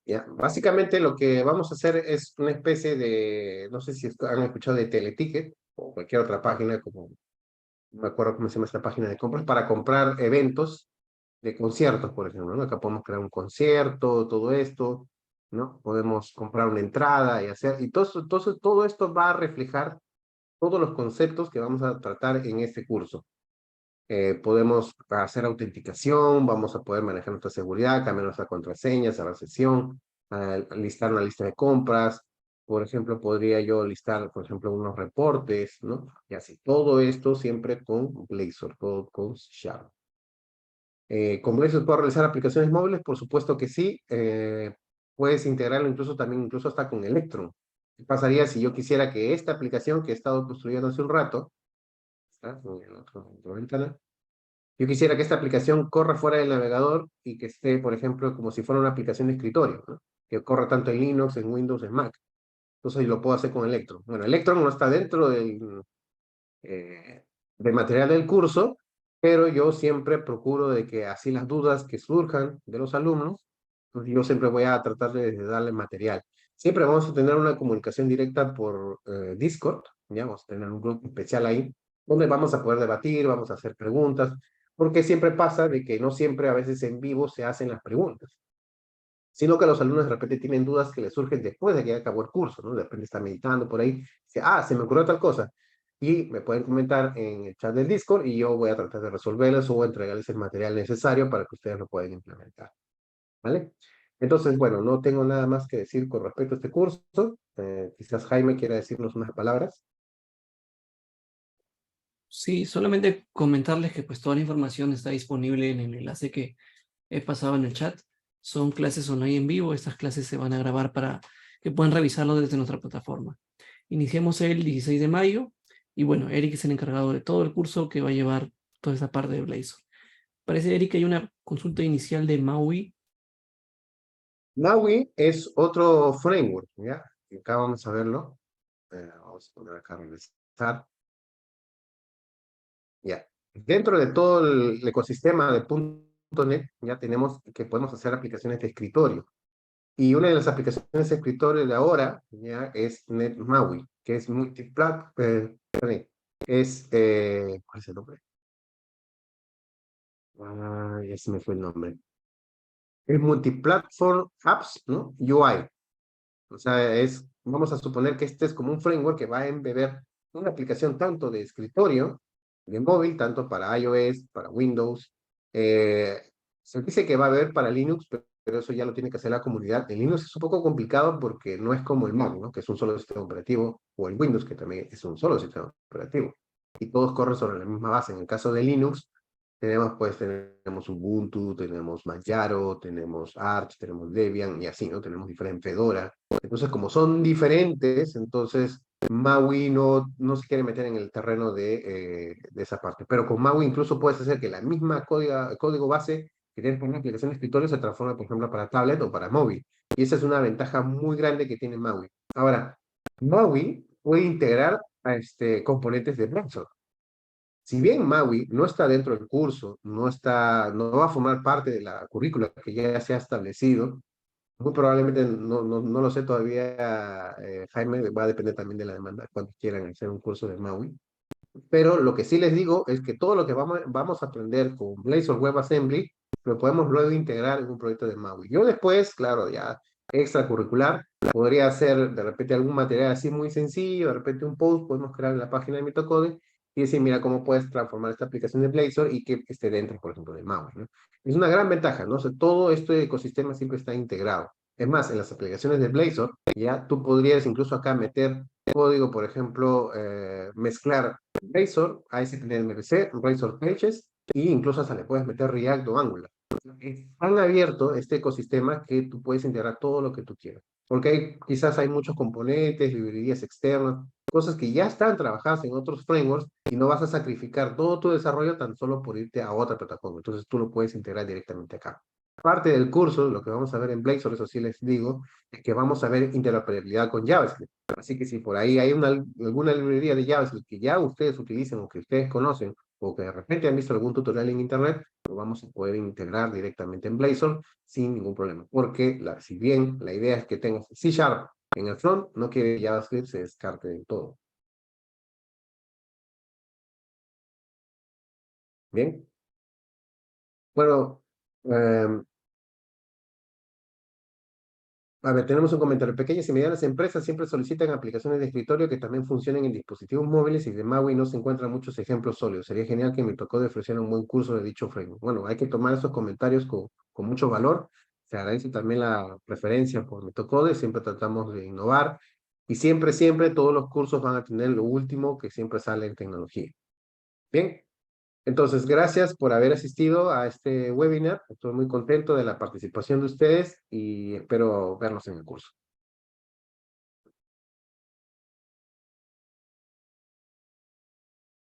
¿Ya? Básicamente lo que vamos a hacer es una especie de, no sé si han escuchado de Teleticket o cualquier otra página, como no me acuerdo cómo se llama esta página de compras, para comprar eventos de conciertos, por ejemplo, ¿no? Acá podemos crear un concierto, todo esto, ¿no? Podemos comprar una entrada y hacer, y todo esto va a reflejar todos los conceptos que vamos a tratar en este curso. Podemos hacer autenticación, vamos a poder manejar nuestra seguridad, cambiar nuestra contraseña, cerrar sesión, listar una lista de compras. Por ejemplo, podría yo listar, por ejemplo, unos reportes, ¿no? Y así, todo esto siempre con Blazor, todo con C#. ¿Con Blazor puedo realizar aplicaciones móviles? Por supuesto que sí. Puedes integrarlo incluso también, incluso hasta con Electron. ¿Qué pasaría si yo quisiera que esta aplicación que he estado construyendo hace un rato, ¿está? En otra ventana, yo quisiera que esta aplicación corra fuera del navegador y que esté, por ejemplo, como si fuera una aplicación de escritorio, ¿no? Que corra tanto en Linux, en Windows, en Mac. Entonces lo puedo hacer con Electron. Bueno, Electron no está dentro del material del curso, pero yo siempre procuro de que así las dudas que surjan de los alumnos, pues yo siempre voy a tratar de darle material. Siempre vamos a tener una comunicación directa por Discord, ya vamos a tener un grupo especial ahí, donde vamos a poder debatir, vamos a hacer preguntas, porque siempre pasa de que no siempre a veces en vivo se hacen las preguntas, sino que los alumnos de repente tienen dudas que les surgen después de que ya acabó el curso, ¿no? De repente están meditando por ahí, dice, se me ocurrió tal cosa, y me pueden comentar en el chat del Discord y yo voy a tratar de resolverles o entregarles el material necesario para que ustedes lo puedan implementar, ¿vale? Entonces, bueno, no tengo nada más que decir con respecto a este curso. Quizás Jaime quiera decirnos unas palabras. Sí, solamente comentarles que pues toda la información está disponible en el enlace que he pasado en el chat. Son clases online en vivo. Estas clases se van a grabar para que puedan revisarlo desde nuestra plataforma. Iniciamos el 16 de mayo y bueno, Eric es el encargado de todo el curso que va a llevar toda esa parte de Blazor. Parece, Eric, que hay una consulta inicial de Maui. Maui es otro framework, ¿ya? Acá vamos a verlo. Vamos a poner acá a revisar. Ya. Dentro de todo el ecosistema de .NET, ya tenemos que podemos hacer aplicaciones de escritorio. Y una de las aplicaciones de escritorio de ahora ya es NetMaui, que es multiplat, ¿cuál es el nombre? Ya se me fue el nombre. Es Multiplatform Apps, ¿no? UI. O sea, vamos a suponer que este es como un framework que va a embeber una aplicación tanto de escritorio, de móvil, tanto para iOS, para Windows. Se dice que va a haber para Linux, pero eso ya lo tiene que hacer la comunidad. En Linux es un poco complicado porque no es como el Mac, ¿no? Que es un solo sistema operativo, o el Windows, que también es un solo sistema operativo. Y todos corren sobre la misma base. En el caso de Linux, tenemos Ubuntu, tenemos Manjaro, tenemos Arch, tenemos Debian y así, ¿no? Tenemos diferentes Fedora. Entonces, como son diferentes, entonces Maui no se quiere meter en el terreno de esa parte. Pero con Maui incluso puedes hacer que la misma código base que tienes para una aplicación de escritorio se transforme, por ejemplo, para tablet o para móvil. Y esa es una ventaja muy grande que tiene Maui. Ahora, Maui puede integrar componentes de Blazor. Si bien Maui no está dentro del curso, no va a formar parte de la currícula que ya se ha establecido, muy probablemente, no lo sé todavía, Jaime, va a depender también de la demanda, cuando quieran hacer un curso de Maui. Pero lo que sí les digo es que todo lo que vamos a aprender con Blazor WebAssembly, lo podemos luego integrar en un proyecto de Maui. Yo después, claro, ya extracurricular, podría hacer de repente algún material así muy sencillo, de repente un post, podemos crear en la página de Mitocode, y decir, mira cómo puedes transformar esta aplicación de Blazor y que esté dentro, por ejemplo, de MAUI, ¿no? Es una gran ventaja, ¿no? O sea, todo este ecosistema siempre está integrado. Es más, en las aplicaciones de Blazor, ya tú podrías incluso acá meter código, por ejemplo, mezclar Blazor, ASP.NET-MVC, Blazor Pages, e incluso hasta le puedes meter React o Angular. Es tan abierto este ecosistema que tú puedes integrar todo lo que tú quieras. Porque quizás hay muchos componentes, librerías externas, cosas que ya están trabajadas en otros frameworks y no vas a sacrificar todo tu desarrollo tan solo por irte a otra plataforma. Entonces tú lo puedes integrar directamente acá. Parte del curso, lo que vamos a ver en Blazor, eso sí les digo, es que vamos a ver interoperabilidad con JavaScript. Así que si por ahí hay alguna librería de JavaScript que ya ustedes utilicen o que ustedes conocen o que de repente han visto algún tutorial en Internet, lo vamos a poder integrar directamente en Blazor sin ningún problema. Porque si bien la idea es que tengas C# en el front, no quiere que JavaScript se descarte del todo. Bien. Bueno, a ver, tenemos un comentario. Pequeñas y medianas empresas siempre solicitan aplicaciones de escritorio que también funcionen en dispositivos móviles y de MAUI no se encuentran muchos ejemplos sólidos. Sería genial que MitoCode ofreciera un buen curso de dicho framework. Bueno, hay que tomar esos comentarios con mucho valor. Se agradece también la preferencia por MitoCode. Siempre tratamos de innovar y siempre, siempre todos los cursos van a tener lo último que siempre sale en tecnología. Bien, entonces gracias por haber asistido a este webinar. Estoy muy contento de la participación de ustedes y espero verlos en el curso.